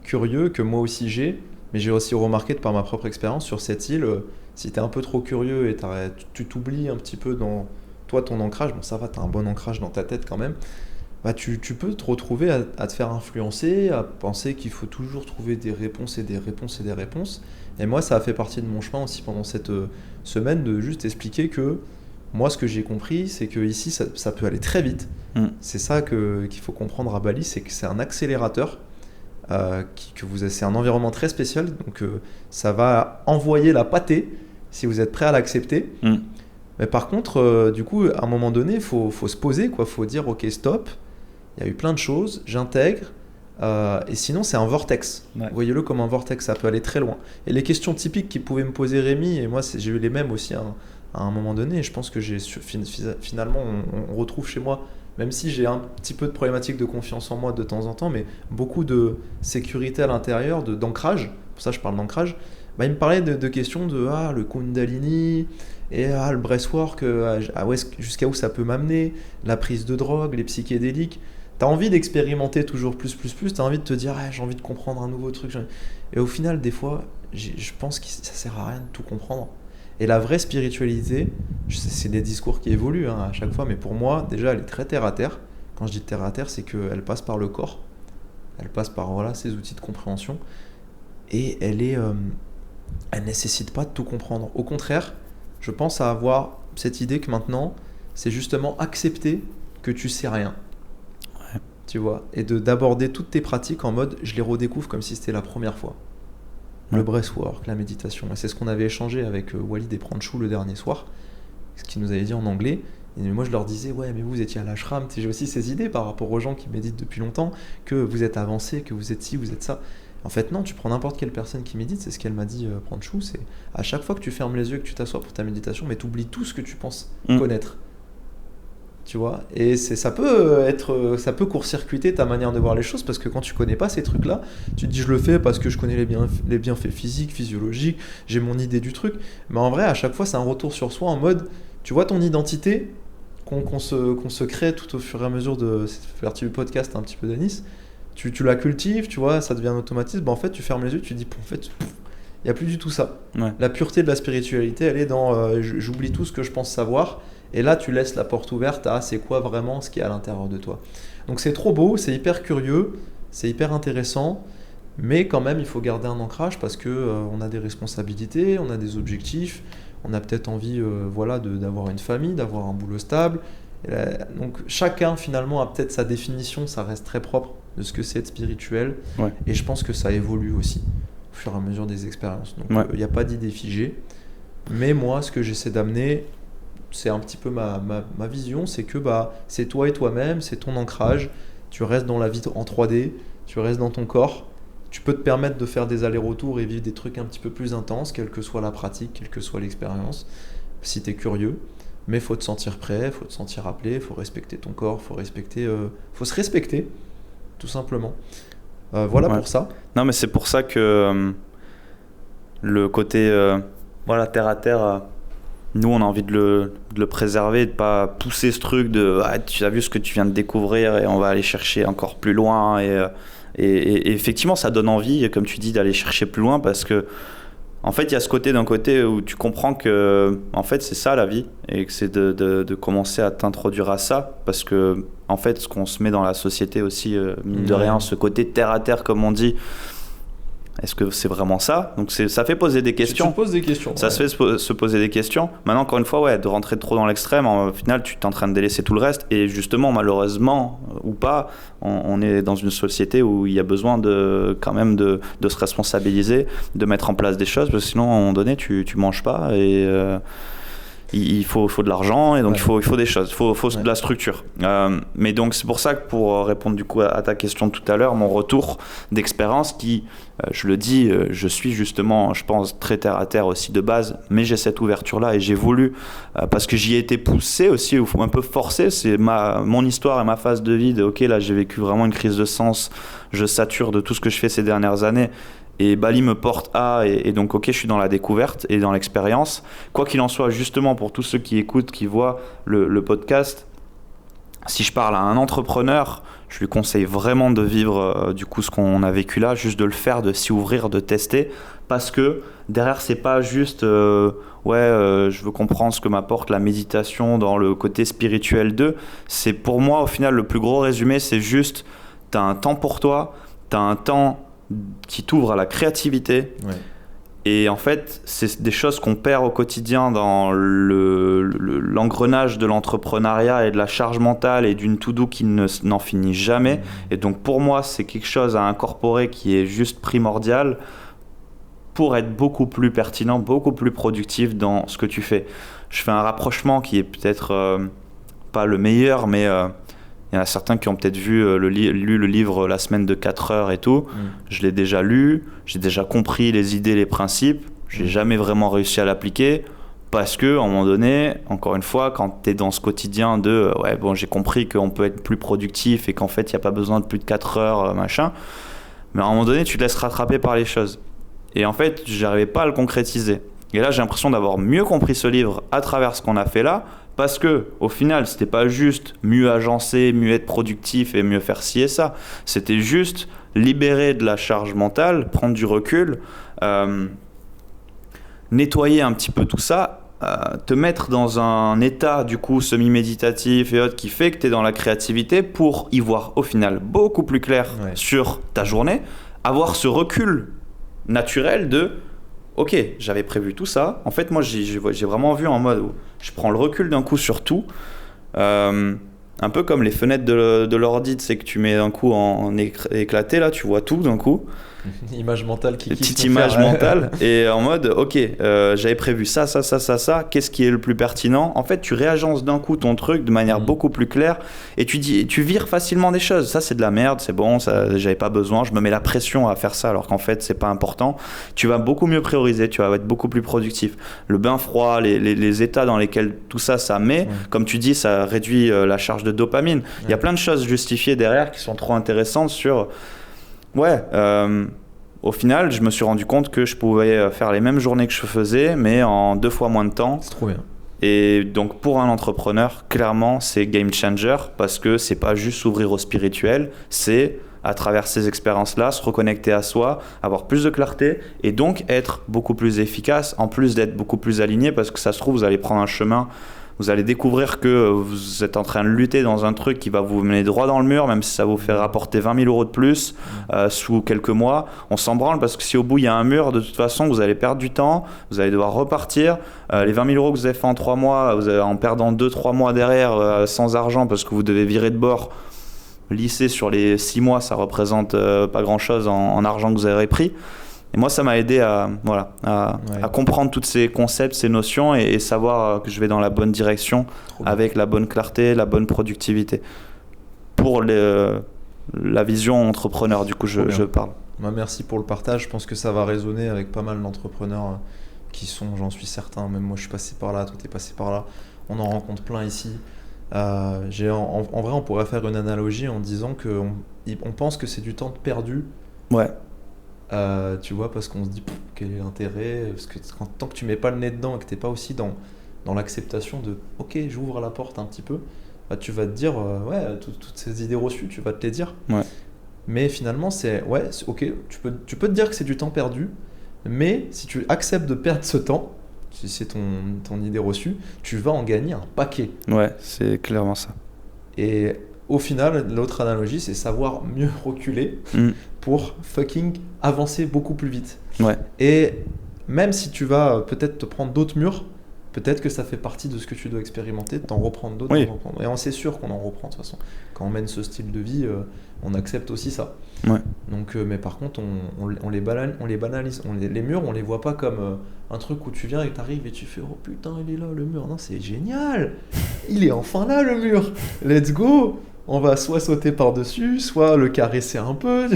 curieux, que moi aussi j'ai, mais j'ai aussi remarqué de par ma propre expérience sur cette île, si tu es un peu trop curieux et tu t'oublies un petit peu dans toi, ton ancrage, bon ça va, tu as un bon ancrage dans ta tête quand même, bah tu peux te retrouver à te faire influencer, à penser qu'il faut toujours trouver des réponses et des réponses et des réponses. Et moi, ça a fait partie de mon chemin aussi pendant cette semaine de juste expliquer que moi, ce que j'ai compris, c'est que ici, ça peut aller très vite. C'est ça qu'il faut comprendre à Bali, c'est que c'est un accélérateur, c'est un environnement très spécial, donc ça va envoyer la pâtée si vous êtes prêt à l'accepter. Mais par contre, du coup, à un moment donné, il faut se poser, quoi. Faut dire, ok, stop. Il y a eu plein de choses, j'intègre, et sinon c'est un vortex. Voyez-le comme un vortex, ça peut aller très loin. Et les questions typiques qu'il pouvait me poser Rémi, et moi j'ai eu les mêmes aussi à un moment donné, et je pense que finalement on retrouve chez moi, même si j'ai un petit peu de problématique de confiance en moi de temps en temps, mais beaucoup de sécurité à l'intérieur, d'ancrage, pour ça je parle d'ancrage. Il me parlait de questions de le Kundalini, et le breathwork, jusqu'à où ça peut m'amener, la prise de drogue, les psychédéliques. T'as envie d'expérimenter toujours plus, t'as envie de te dire j'ai envie de comprendre un nouveau truc. Et au final, des fois, je pense que ça sert à rien de tout comprendre. Et la vraie spiritualité, c'est des discours qui évoluent à chaque fois, mais pour moi, déjà, elle est très terre à terre. Quand je dis terre à terre, c'est qu'elle passe par le corps, elle passe par ces outils de compréhension, et elle nécessite pas de tout comprendre. Au contraire, je pense à avoir cette idée que maintenant, c'est justement accepter que tu sais rien. Tu vois, et d'aborder toutes tes pratiques en mode je les redécouvre comme si c'était la première fois. Le breathwork, la méditation, et c'est ce qu'on avait échangé avec Walid et Pranchou le dernier soir, ce qu'ils nous avaient dit en anglais. Et moi je leur disais mais vous étiez à l'ashram, j'ai aussi ces idées par rapport aux gens qui méditent depuis longtemps, que vous êtes avancés, que vous êtes ci, vous êtes ça. En fait non, tu prends n'importe quelle personne qui médite, c'est ce qu'elle m'a dit Pranchou, c'est à chaque fois que tu fermes les yeux et que tu t'assois pour ta méditation, mais tu oublies tout ce que tu penses connaître. Tu vois, et ça peut court-circuiter ta manière de voir les choses, parce que quand tu connais pas ces trucs-là, tu te dis je le fais parce que je connais les bienfaits physiques, physiologiques, j'ai mon idée du truc. Mais en vrai, à chaque fois, c'est un retour sur soi en mode, tu vois ton identité qu'on se crée tout au fur et à mesure de cette partie du podcast un petit peu d'Anis, tu la cultives, tu vois, ça devient un automatisme. En fait, tu fermes les yeux, tu te dis en fait, il n'y a plus du tout ça. La pureté de la spiritualité, elle est dans j'oublie tout ce que je pense savoir. Et là, tu laisses la porte ouverte à c'est quoi vraiment ce qui est à l'intérieur de toi. Donc c'est trop beau, c'est hyper curieux, c'est hyper intéressant, mais quand même, il faut garder un ancrage parce qu'on a des responsabilités, on a des objectifs, on a peut-être envie d'avoir une famille, d'avoir un boulot stable. Donc chacun, finalement, a peut-être sa définition, ça reste très propre de ce que c'est être spirituel. Et je pense que ça évolue aussi au fur et à mesure des expériences. Donc il n'y a pas d'idée figée. Mais moi, ce que j'essaie d'amener, c'est un petit peu ma vision, c'est que c'est toi et toi-même, c'est ton ancrage, tu restes dans la vie en 3D, tu restes dans ton corps, tu peux te permettre de faire des allers-retours et vivre des trucs un petit peu plus intenses, quelle que soit la pratique, quelle que soit l'expérience, si tu es curieux. Mais faut te sentir prêt, faut te sentir appelé, faut respecter ton corps, faut se respecter, tout simplement. Voilà pour ça. Non, mais c'est pour ça que le côté terre à terre, nous on a envie de le préserver, de pas pousser ce truc de tu as vu ce que tu viens de découvrir et on va aller chercher encore plus loin. Et effectivement, ça donne envie, comme tu dis, d'aller chercher plus loin parce que en fait, il y a ce côté d'un côté où tu comprends que en fait, c'est ça la vie et que c'est de commencer à t'introduire à ça parce que en fait, ce qu'on se met dans la société aussi, mine de rien, ce côté terre à terre, comme on dit, est-ce que c'est vraiment ça? Donc ça fait poser des questions. Tu te poses des questions. Ça se fait se poser des questions. Maintenant, encore une fois, de rentrer trop dans l'extrême, au final, tu es en train de délaisser tout le reste. Et justement, malheureusement, ou pas, on est dans une société où il y a besoin quand même de se responsabiliser, de mettre en place des choses, parce que sinon, à un moment donné, tu manges pas et il faut de l'argent et donc il faut des choses, il faut de la structure. Mais donc c'est pour ça que pour répondre du coup à ta question tout à l'heure, mon retour d'expérience qui, je le dis, je suis justement, je pense, très terre à terre aussi de base, mais j'ai cette ouverture-là et j'ai voulu, parce que j'y ai été poussé aussi, ou un peu forcé, c'est mon histoire et ma phase de vie, ok là j'ai vécu vraiment une crise de sens, je sature de tout ce que je fais ces dernières années. Et Bali me porte et donc ok, je suis dans la découverte et dans l'expérience. Quoi qu'il en soit, justement pour tous ceux qui écoutent, qui voient le podcast, si je parle à un entrepreneur, je lui conseille vraiment de vivre du coup ce qu'on a vécu là, juste de le faire, de s'y ouvrir, de tester, parce que derrière c'est pas juste je veux comprendre ce que m'apporte la méditation dans le côté spirituel d'eux. C'est pour moi au final le plus gros résumé, c'est juste t'as un temps pour toi, t'as un temps qui t'ouvre à la créativité. Et en fait, c'est des choses qu'on perd au quotidien dans l'engrenage de l'entrepreneuriat et de la charge mentale et d'une to-do qui n'en finit jamais. Et donc pour moi, c'est quelque chose à incorporer qui est juste primordial pour être beaucoup plus pertinent, beaucoup plus productif dans ce que tu fais. Je fais un rapprochement qui est peut-être pas le meilleur, mais il y en a certains qui ont peut-être lu le livre La semaine de 4 heures et tout. Je l'ai déjà lu, j'ai déjà compris les idées, les principes. J'ai jamais vraiment réussi à l'appliquer parce que, à un moment donné, encore une fois, quand tu es dans ce quotidien de j'ai compris qu'on peut être plus productif et qu'en fait, il n'y a pas besoin de plus de 4 heures, machin. Mais à un moment donné, tu te laisses rattraper par les choses. Et en fait, j'arrivais pas à le concrétiser. Et là, j'ai l'impression d'avoir mieux compris ce livre à travers ce qu'on a fait là. Parce que au final, c'était pas juste mieux agencer, mieux être productif et mieux faire ci et ça. C'était juste libérer de la charge mentale, prendre du recul, nettoyer un petit peu tout ça, te mettre dans un état du coup semi-méditatif et autres qui fait que tu es dans la créativité pour y voir au final beaucoup plus clair sur ta journée, avoir ce recul naturel de ok, j'avais prévu tout ça. En fait, moi, j'ai vraiment vu en mode où je prends le recul d'un coup sur tout. Un peu comme les fenêtres de l'ordi, c'est que tu mets d'un coup en éclaté, là, tu vois tout d'un coup. Image mentale qui petite image mentale. Et en mode, ok, j'avais prévu ça. Qu'est-ce qui est le plus pertinent? En fait, tu réagences d'un coup ton truc de manière beaucoup plus claire et tu vires facilement des choses. Ça, c'est de la merde, c'est bon, ça, j'avais pas besoin. Je me mets la pression à faire ça alors qu'en fait, c'est pas important. Tu vas beaucoup mieux prioriser, tu vas être beaucoup plus productif. Le bain froid, les états dans lesquels tout ça met, comme tu dis, ça réduit la charge de dopamine. Il y a plein de choses justifiées derrière qui sont trop intéressantes sur... au final, je me suis rendu compte que je pouvais faire les mêmes journées que je faisais, mais en 2 fois moins de temps. C'est trop bien. Et donc, pour un entrepreneur, clairement, c'est game changer parce que c'est pas juste s'ouvrir au spirituel, c'est à travers ces expériences-là, se reconnecter à soi, avoir plus de clarté et donc être beaucoup plus efficace, en plus d'être beaucoup plus aligné parce que ça se trouve, vous allez prendre un chemin. Vous allez découvrir que vous êtes en train de lutter dans un truc qui va vous mener droit dans le mur, même si ça vous fait rapporter 20 000 euros de plus sous quelques mois. On s'en branle parce que si au bout il y a un mur, de toute façon, vous allez perdre du temps, vous allez devoir repartir. Les 20 000 euros que vous avez fait en 3 mois, vous allez en perdant 2-3 mois derrière sans argent parce que vous devez virer de bord. Lycée sur les 6 mois, ça représente pas grand-chose en argent que vous avez pris. Et moi, ça m'a aidé à comprendre tous ces concepts, ces notions et savoir que je vais dans la bonne direction avec la bonne clarté, la bonne productivité. Pour la vision entrepreneur, du coup, je parle. Bah, merci pour le partage. Je pense que ça va résonner avec pas mal d'entrepreneurs qui sont, j'en suis certain, même moi je suis passé par là, toi t'es passé par là. On en rencontre plein ici. En vrai, on pourrait faire une analogie en disant qu'on pense que c'est du temps perdu. Ouais, Tu vois, parce qu'on se dit quel est l'intérêt, parce que tant que tu mets pas le nez dedans et que t'es pas aussi dans l'acceptation de ok, j'ouvre la porte un petit peu, bah, tu vas te dire ouais, toutes ces idées reçues, tu vas te les dire. ouais, Mais finalement, ok, tu peux te dire que c'est du temps perdu, mais si tu acceptes de perdre ce temps, si c'est ton idée reçue, tu vas en gagner un paquet. ouais, c'est clairement ça. Et au final, l'autre analogie, c'est savoir mieux reculer Mm. pour fucking avancer beaucoup plus vite. Ouais, Et même si tu vas peut-être te prendre d'autres murs, peut-être que ça fait partie de ce que tu dois expérimenter, de t'en reprendre d'autres. Oui. T'en reprendre. Et on sait sûr qu'on en reprend de toute façon. Quand on mène ce style de vie, on accepte aussi ça. ouais, Donc, mais par contre, on les banalise. Les murs, on les voit pas comme un truc où tu viens et t'arrives et tu fais oh putain, il est là le mur. Non, c'est génial. Il est enfin là le mur. Let's go. On va soit sauter par-dessus, soit le caresser un peu.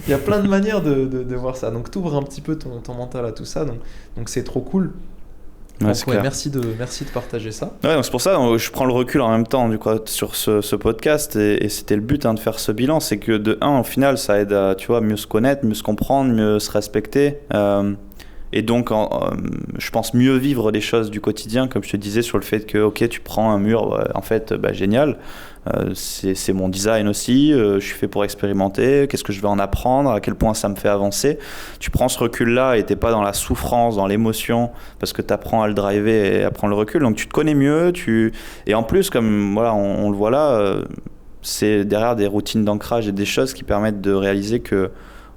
Il y a plein de manières de voir ça. Donc, t'ouvres un petit peu ton mental à tout ça. Donc c'est trop cool. ouais, Donc, c'est ouais, clair. merci de partager ça. Ouais, donc c'est pour ça je prends le recul en même temps du coup, sur ce podcast et c'était le but de faire ce bilan, c'est que de un, au final, ça aide à tu vois, mieux se connaître, mieux se comprendre, mieux se respecter. Et donc, je pense mieux vivre les choses du quotidien, comme je te disais, sur le fait que, ok, tu prends un mur, ouais, en fait, bah, génial, c'est mon design aussi, je suis fait pour expérimenter, qu'est-ce que je vais en apprendre, à quel point ça me fait avancer. Tu prends ce recul-là et t'es pas dans la souffrance, dans l'émotion, parce que tu apprends à le driver et à prendre le recul, donc tu te connais mieux, et en plus, comme voilà, on le voit là, c'est derrière des routines d'ancrage et des choses qui permettent de réaliser que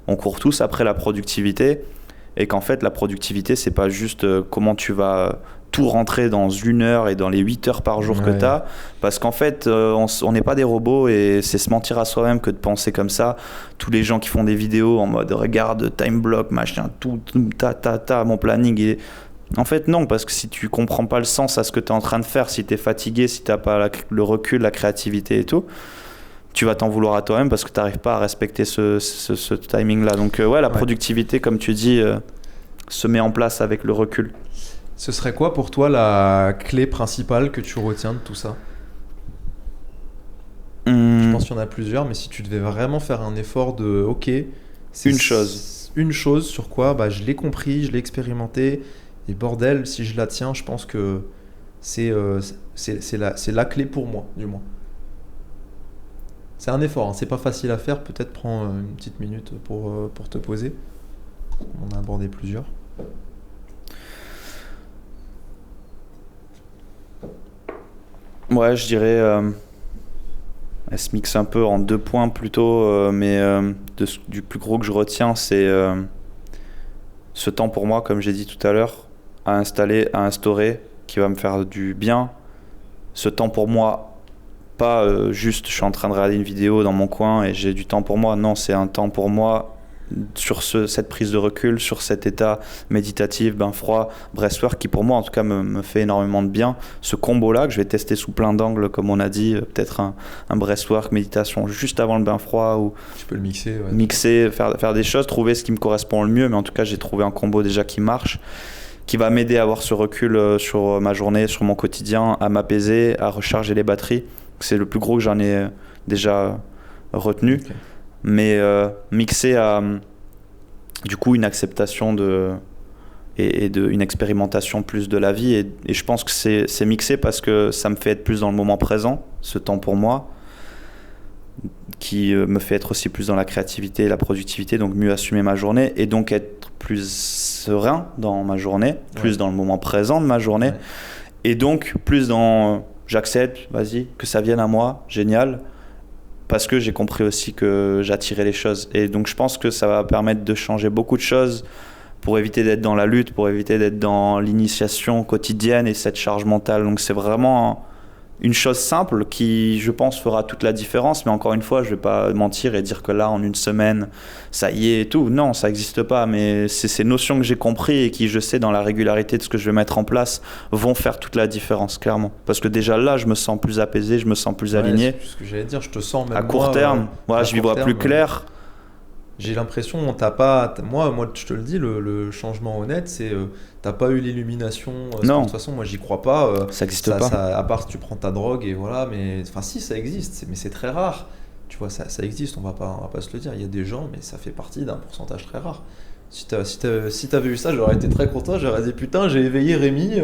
on court tous après la productivité, et qu'en fait la productivité c'est pas juste comment tu vas tout rentrer dans 1 heure et dans les 8 heures par jour que Ouais. tu as, parce qu'en fait on n'est pas des robots et c'est se mentir à soi-même que de penser comme ça. Tous les gens qui font des vidéos en mode regarde time block machin tout mon planning est... En fait non, parce que si tu comprends pas le sens à ce que tu es en train de faire, si tu es fatigué, si tu n'as pas le recul, la créativité et tout, tu vas t'en vouloir à toi-même parce que tu n'arrives pas à respecter ce timing-là. Donc ouais, la productivité, comme tu dis, se met en place avec le recul. Ce serait quoi pour toi la clé principale que tu retiens de tout ça? Je pense qu'il y en a plusieurs, mais si tu devais vraiment faire un effort de ok, c'est Une chose. une chose sur quoi bah, je l'ai compris, je l'ai expérimenté, et bordel, si je la tiens, je pense que c'est la clé pour moi, du moins. C'est un effort, hein, c'est pas facile à faire, peut-être prends une petite minute pour te poser. On a abordé plusieurs. Ouais, je dirais, elle se mixe un peu en 2 points plutôt, mais du plus gros que je retiens, c'est ce temps pour moi, comme j'ai dit tout à l'heure, à instaurer, qui va me faire du bien. Ce temps pour moi, pas juste je suis en train de regarder une vidéo dans mon coin et j'ai du temps pour moi. Non, c'est un temps pour moi sur cette prise de recul, sur cet état méditatif, bain froid, breathwork qui pour moi en tout cas me fait énormément de bien. Ce combo-là que je vais tester sous plein d'angles comme on a dit, peut-être un breathwork, méditation juste avant le bain froid ou Tu peux le mixer. Ouais. mixer, faire des choses, trouver ce qui me correspond le mieux, mais en tout cas j'ai trouvé un combo déjà qui marche, qui va m'aider à avoir ce recul sur ma journée, sur mon quotidien, à m'apaiser, à recharger les batteries. C'est le plus gros que j'en ai déjà retenu. Okay. Mais mixé à du coup une acceptation une expérimentation plus de la vie et je pense que c'est mixé parce que ça me fait être plus dans le moment présent, ce temps pour moi qui me fait être aussi plus dans la créativité et la productivité, donc mieux assumer ma journée et donc être plus serein dans ma journée, plus dans le moment présent de ma journée et donc plus dans j'accepte, vas-y, que ça vienne à moi, génial. Parce que j'ai compris aussi que j'attirais les choses. Et donc je pense que ça va permettre de changer beaucoup de choses pour éviter d'être dans la lutte, pour éviter d'être dans l'initiation quotidienne et cette charge mentale. Donc c'est vraiment une chose simple qui, je pense, fera toute la différence. Mais encore une fois, je ne vais pas mentir et dire que là, en 1 semaine, ça y est et tout. Non, ça n'existe pas. Mais c'est ces notions que j'ai compris et qui, je sais, dans la régularité de ce que je vais mettre en place, vont faire toute la différence, clairement. Parce que déjà là, je me sens plus apaisé, je me sens plus aligné. C'est ce que j'allais dire, je te sens même à court terme, voilà, je y vois plus clair. j'ai l'impression, moi, je te le dis, le changement honnête, c'est t'as pas eu l'illumination. De Non, toute façon, moi, j'y crois pas. ça n'existe pas. À part si tu prends ta drogue et voilà, mais enfin, si, ça existe, mais c'est très rare. Tu vois, ça existe, on va pas se le dire. Il y a des gens, mais ça fait partie d'un pourcentage très rare. Si t'avais eu ça, j'aurais été très content. J'aurais dit putain, j'ai éveillé Rémi,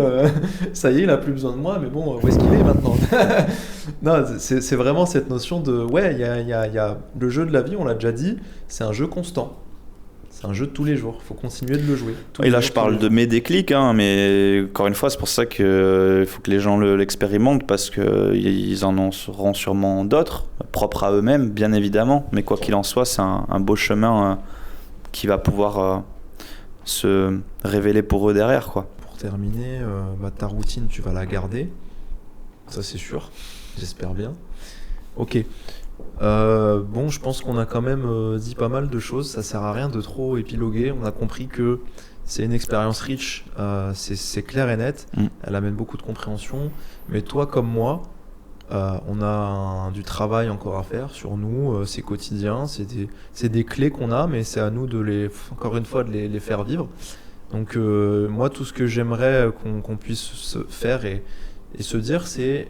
ça y est, il a plus besoin de moi, mais bon, où est-ce qu'il est maintenant? Non, c'est vraiment cette notion de ouais, il y a le jeu de la vie, on l'a déjà dit, c'est un jeu constant. C'est un jeu de tous les jours, il faut continuer de le jouer. Et là, je parle de mes déclics, hein, mais encore une fois, c'est pour ça qu'il faut que les gens l'expérimentent parce qu'ils en auront sûrement d'autres, propres à eux-mêmes, bien évidemment. Mais quoi qu'il en soit, c'est un beau chemin qui va pouvoir se révéler pour eux derrière, quoi. Pour terminer, ta routine, tu vas la garder, ça c'est sûr, j'espère bien. Ok. Bon, je pense qu'on a quand même dit pas mal de choses. Ça sert à rien de trop épiloguer. On a compris que c'est une expérience riche, c'est clair et net. Elle amène beaucoup de compréhension. Mais toi comme moi, on a du travail encore à faire sur nous. C'est quotidien, c'est des clés qu'on a, mais c'est à nous encore une fois, de les faire vivre. Donc moi, tout ce que j'aimerais qu'on puisse se faire et se dire, c'est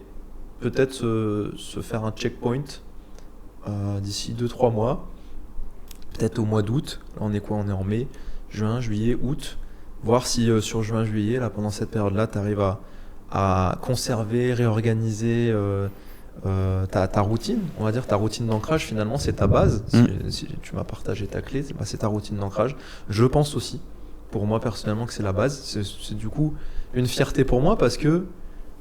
peut-être se faire un checkpoint d'ici 2-3 mois, peut-être au mois d'août. Là, on est quoi? On est en mai, juin, juillet, août. Voir si sur juin, juillet, là, pendant cette période-là, tu arrives à conserver, réorganiser ta routine. On va dire ta routine d'ancrage, finalement, c'est ta base. Si tu m'as partagé ta clé, c'est ta routine d'ancrage. Je pense aussi, pour moi personnellement, que c'est la base. C'est du coup une fierté pour moi parce que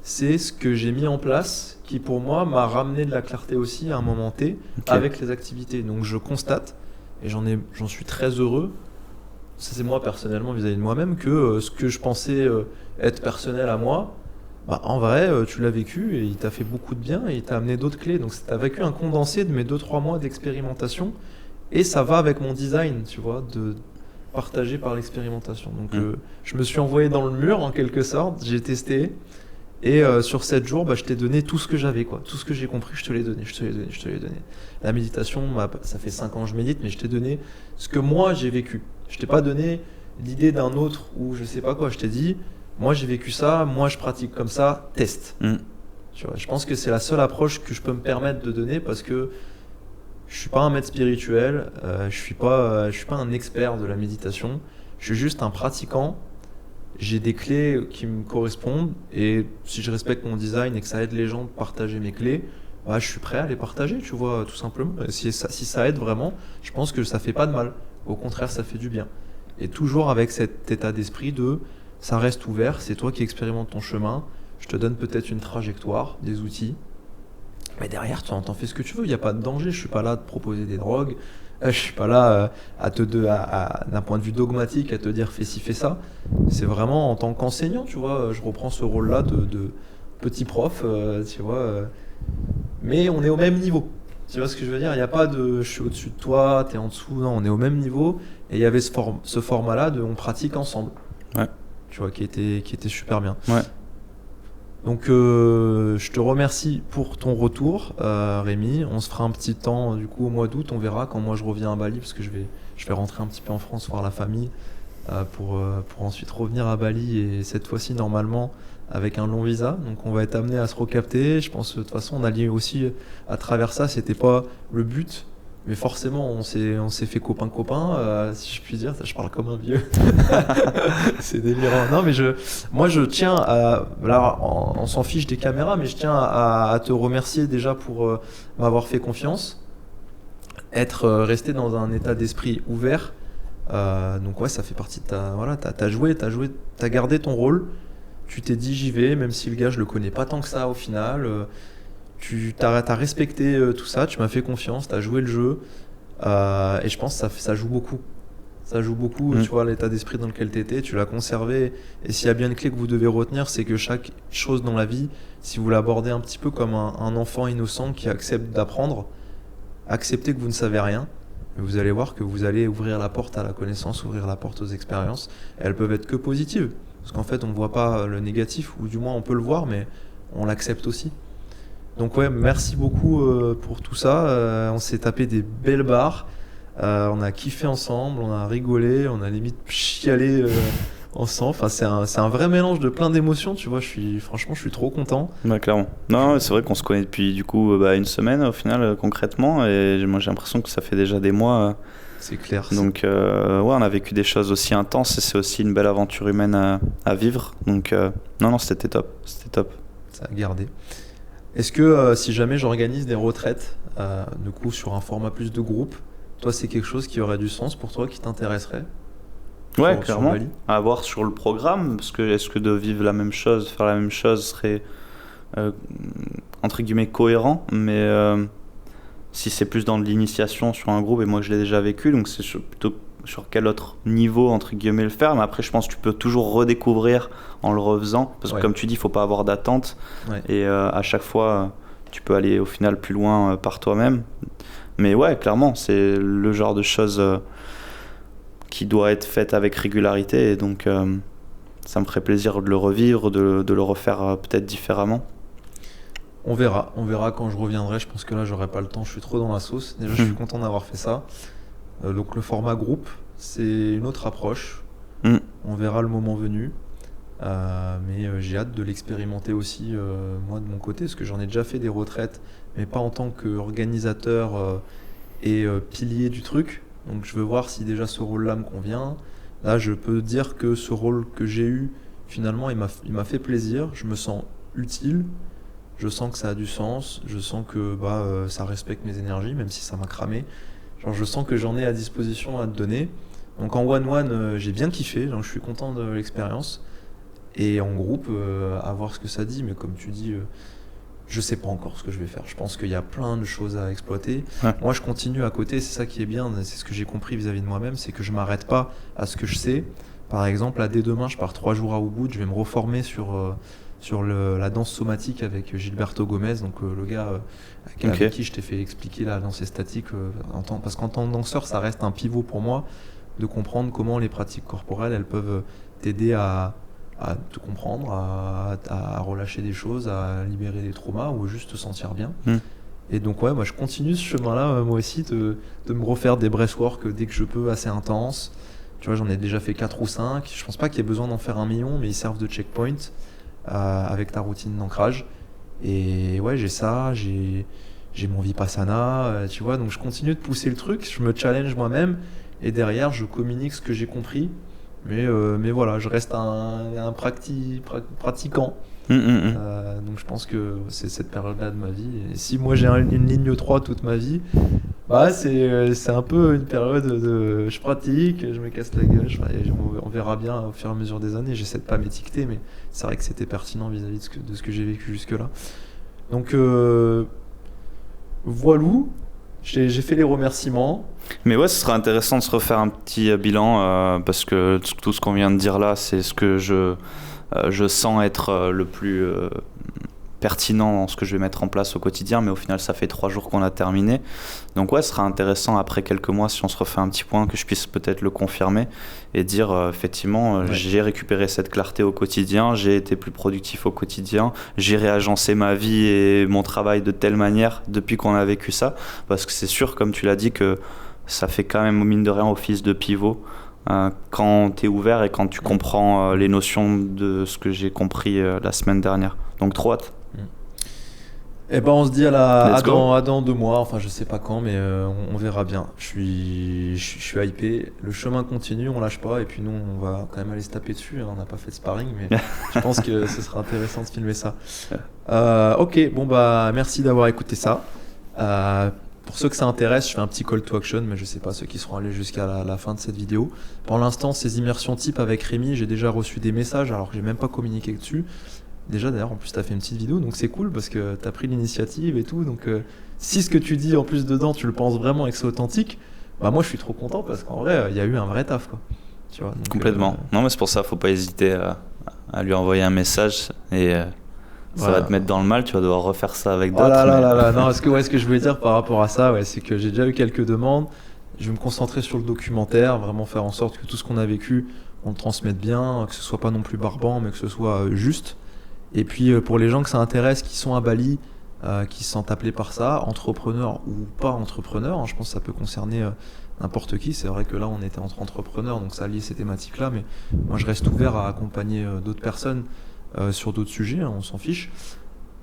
c'est ce que j'ai mis en place qui pour moi m'a ramené de la clarté aussi à un moment T avec les activités. Donc je constate et j'en suis très heureux. Ça c'est moi personnellement vis-à-vis de moi-même que ce que je pensais être personnel à moi, en vrai tu l'as vécu et il t'a fait beaucoup de bien et il t'a amené d'autres clés. Donc tu as vécu un condensé de mes 2-3 mois d'expérimentation et ça va avec mon design, tu vois, de partagé par l'expérimentation. Donc je me suis envoyé dans le mur en quelque sorte, j'ai testé. Et sur 7 jours, je t'ai donné tout ce que j'avais, quoi. Tout ce que j'ai compris, je te l'ai donné. La méditation, ça fait 5 ans que je médite, mais je t'ai donné ce que moi j'ai vécu. Je t'ai pas donné l'idée d'un autre ou je sais pas quoi. Je t'ai dit, moi j'ai vécu ça, moi je pratique comme ça, teste. Tu vois, je pense que c'est la seule approche que je peux me permettre de donner parce que je suis pas un maître spirituel, je suis pas un expert de la méditation. Je suis juste un pratiquant. J'ai des clés qui me correspondent et si je respecte mon design et que ça aide les gens de partager mes clés, je suis prêt à les partager, tu vois, tout simplement. Si ça aide vraiment, je pense que ça fait pas de mal. Au contraire, ça fait du bien. Et toujours avec cet état d'esprit de ça reste ouvert, c'est toi qui expérimentes ton chemin, je te donne peut-être une trajectoire, des outils, mais derrière, t'en fais ce que tu veux, il n'y a pas de danger, je suis pas là de proposer des drogues, je suis pas là d'un point de vue dogmatique à te dire fais ci, fais ça. C'est vraiment en tant qu'enseignant, tu vois, je reprends ce rôle-là de petit prof, tu vois, mais on est au même niveau. Tu vois ce que je veux dire? Il n'y a pas de je suis au-dessus de toi, t'es en dessous, non, on est au même niveau. Et il y avait ce format-là de on pratique ensemble. Ouais. Tu vois, qui était super bien. Ouais. Donc je te remercie pour ton retour, Rémi. On se fera un petit temps du coup au mois d'août, on verra quand moi je reviens à Bali parce que je vais rentrer un petit peu en France voir la famille pour ensuite revenir à Bali et cette fois-ci normalement avec un long visa. Donc on va être amené à se recapter. Je pense de toute façon on a lié aussi à travers ça, c'était pas le but. Mais forcément, on s'est fait copain, si je puis dire. Je parle comme un vieux. C'est délirant. Non, mais moi, je tiens à... Là, on s'en fiche des caméras, mais je tiens à te remercier déjà pour m'avoir fait confiance. Être resté dans un état d'esprit ouvert. Donc ouais, ça fait partie de ta... Voilà, t'as joué, t'as gardé ton rôle. Tu t'es dit, j'y vais, même si le gars, je le connais pas tant que ça au final. Tu as respecté tout ça, tu m'as fait confiance, tu as joué le jeu et je pense que ça joue beaucoup. Ça joue beaucoup, tu vois, l'état d'esprit dans lequel tu étais, tu l'as conservé. Et s'il y a bien une clé que vous devez retenir, c'est que chaque chose dans la vie, si vous l'abordez un petit peu comme un enfant innocent qui accepte d'apprendre, acceptez que vous ne savez rien, vous allez voir que vous allez ouvrir la porte à la connaissance, ouvrir la porte aux expériences. Et elles peuvent être que positives, parce qu'en fait on ne voit pas le négatif, ou du moins on peut le voir, mais on l'accepte aussi. Donc ouais, merci beaucoup pour tout ça. On s'est tapé des belles barres. On a kiffé ensemble, on a rigolé, on a limite chialé ensemble. Enfin, c'est un vrai mélange de plein d'émotions, tu vois. Franchement, je suis trop content. Bah, clairement. Non, c'est vrai qu'on se connaît depuis du coup une semaine au final, concrètement. Et moi, j'ai l'impression que ça fait déjà des mois. C'est clair. Donc, on a vécu des choses aussi intenses et c'est aussi une belle aventure humaine à vivre. Donc, non, c'était top. C'était top. Ça a gardé. Est-ce que si jamais j'organise des retraites, du coup, sur un format plus de groupe, toi, c'est quelque chose qui aurait du sens pour toi, qui t'intéresserait? Ouais, sur clairement. Bali. À voir sur le programme, parce que est-ce que de vivre la même chose, faire la même chose serait entre guillemets cohérent, mais si c'est plus dans de l'initiation sur un groupe, et moi je l'ai déjà vécu, donc c'est plutôt sur quel autre niveau entre guillemets le faire, mais après je pense que tu peux toujours redécouvrir en le refaisant, parce que comme tu dis, il faut pas avoir d'attente, et à chaque fois tu peux aller au final plus loin par toi-même. Mais ouais, clairement, c'est le genre de choses qui doit être faite avec régularité, et donc ça me ferait plaisir de le revivre, de le refaire peut-être différemment. On verra quand je reviendrai. Je pense que là, j'aurai pas le temps. Je suis trop dans la sauce. Déjà, je suis content d'avoir fait ça. Donc, le format groupe, c'est une autre approche. On verra le moment venu. Mais j'ai hâte de l'expérimenter aussi, moi, de mon côté, parce que j'en ai déjà fait des retraites, mais pas en tant qu'organisateur et pilier du truc. Donc, je veux voir si déjà ce rôle-là me convient. Là, je peux dire que ce rôle que j'ai eu, finalement, il m'a fait plaisir. Je me sens utile. Je sens que ça a du sens, je sens que ça respecte mes énergies, même si ça m'a cramé. Genre, je sens que j'en ai à disposition à te donner. Donc en one-one, j'ai bien kiffé, donc je suis content de l'expérience. Et en groupe, à voir ce que ça dit, mais comme tu dis, je sais pas encore ce que je vais faire. Je pense qu'il y a plein de choses à exploiter. Ouais. Moi, je continue à côté, c'est ça qui est bien, c'est ce que j'ai compris vis-à-vis de moi-même, c'est que je m'arrête pas à ce que je sais. Par exemple, là, dès demain, je pars 3 jours à Ubud, je vais me reformer sur la danse somatique avec Gilberto Gomez, donc le gars avec qui je t'ai fait expliquer la danse statique, parce qu'en tant que danseur, ça reste un pivot pour moi de comprendre comment les pratiques corporelles, elles peuvent t'aider à te comprendre, à relâcher des choses, à libérer des traumas ou juste te sentir bien. Et donc ouais, moi je continue ce chemin-là, moi aussi, de me refaire des breathwork dès que je peux, assez intenses. Tu vois, j'en ai déjà fait 4 ou 5. Je pense pas qu'il y ait besoin d'en faire 1 million, mais ils servent de checkpoint avec ta routine d'ancrage. Et ouais, j'ai ça, j'ai mon Vipassana, tu vois, donc je continue de pousser le truc, je me challenge moi-même, et derrière je communique ce que j'ai compris. Mais voilà, je reste un pratiquant. Donc je pense que c'est cette période-là de ma vie. Et si moi j'ai une ligne 3 toute ma vie, c'est un peu une période de je pratique, je me casse la gueule. On verra bien au fur et à mesure des années. J'essaie de pas m'étiqueter, mais c'est vrai que c'était pertinent vis-à-vis de ce que j'ai vécu jusque-là. Donc voilou, j'ai fait les remerciements. Mais ouais, ce sera intéressant de se refaire un petit bilan parce que tout ce qu'on vient de dire là, c'est ce que je sens être le plus pertinent dans ce que je vais mettre en place au quotidien, mais au final ça fait 3 jours qu'on a terminé, donc ouais, ce sera intéressant après quelques mois si on se refait un petit point, que je puisse peut-être le confirmer et dire effectivement j'ai récupéré cette clarté au quotidien, j'ai été plus productif au quotidien, j'ai réagencé ma vie et mon travail de telle manière depuis qu'on a vécu ça, parce que c'est sûr, comme tu l'as dit, que ça fait quand même mine de rien office de pivot quand tu es ouvert et quand tu comprends les notions de ce que j'ai compris la semaine dernière. Donc trop hâte. Eh ben on se dit à dans 2 mois, enfin je sais pas quand, mais on verra bien. Je suis hypé, le chemin continue, on lâche pas, et puis nous on va quand même aller se taper dessus, hein. On n'a pas fait de sparring, mais je pense que ce sera intéressant de filmer ça. Ok, bon merci d'avoir écouté ça. Pour ceux que ça intéresse, je fais un petit call to action, mais je sais pas ceux qui seront allés jusqu'à la fin de cette vidéo. Pour l'instant, ces immersions type avec Rémi, j'ai déjà reçu des messages alors que j'ai même pas communiqué dessus. Déjà d'ailleurs, en plus tu as fait une petite vidéo, donc c'est cool parce que tu as pris l'initiative et tout. Donc si ce que tu dis en plus dedans, tu le penses vraiment et que c'est authentique, moi je suis trop content parce qu'en vrai, il y a eu un vrai taf, quoi. Tu vois, donc, complètement. Non, mais c'est pour ça, faut pas hésiter à lui envoyer un message et ça va te mettre dans le mal, tu vas devoir refaire ça avec d'autres. Non, ce que je voulais dire par rapport à ça, c'est que j'ai déjà eu quelques demandes. Je vais me concentrer sur le documentaire, vraiment faire en sorte que tout ce qu'on a vécu, on le transmette bien, que ce soit pas non plus barbant, mais que ce soit juste. Et puis pour les gens que ça intéresse, qui sont à Bali, qui se sentent appelés par ça, entrepreneurs ou pas entrepreneurs, hein, je pense que ça peut concerner n'importe qui. C'est vrai que là on était entre entrepreneurs, donc ça lie ces thématiques-là, mais moi je reste ouvert à accompagner d'autres personnes sur d'autres sujets, hein, on s'en fiche.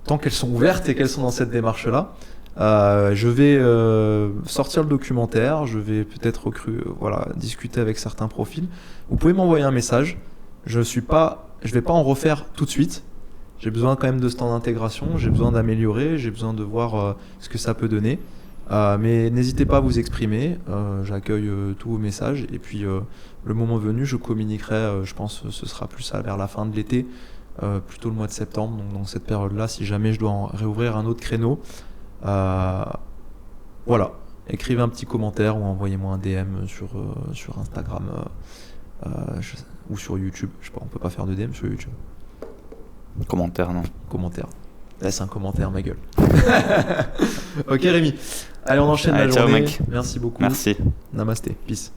Tant qu'elles sont ouvertes et qu'elles sont dans cette démarche-là, je vais sortir le documentaire, je vais peut-être discuter avec certains profils. Vous pouvez m'envoyer un message, je vais pas en refaire tout de suite. J'ai besoin quand même de ce temps d'intégration, j'ai besoin d'améliorer, j'ai besoin de voir ce que ça peut donner. Mais n'hésitez pas à vous exprimer, j'accueille tous vos messages et puis le moment venu, je communiquerai, je pense que ce sera plus vers la fin de l'été, plutôt le mois de septembre, donc dans cette période-là, si jamais je dois réouvrir un autre créneau. Voilà, écrivez un petit commentaire ou envoyez-moi un DM sur Instagram ou sur YouTube. Je sais pas, on peut pas faire de DM sur YouTube. Commentaire, non. Commentaire. Laisse un commentaire, ma gueule. Ok Rémi. Allez, on enchaîne la ciao, journée. mec. Merci beaucoup. Merci. Namasté. Peace.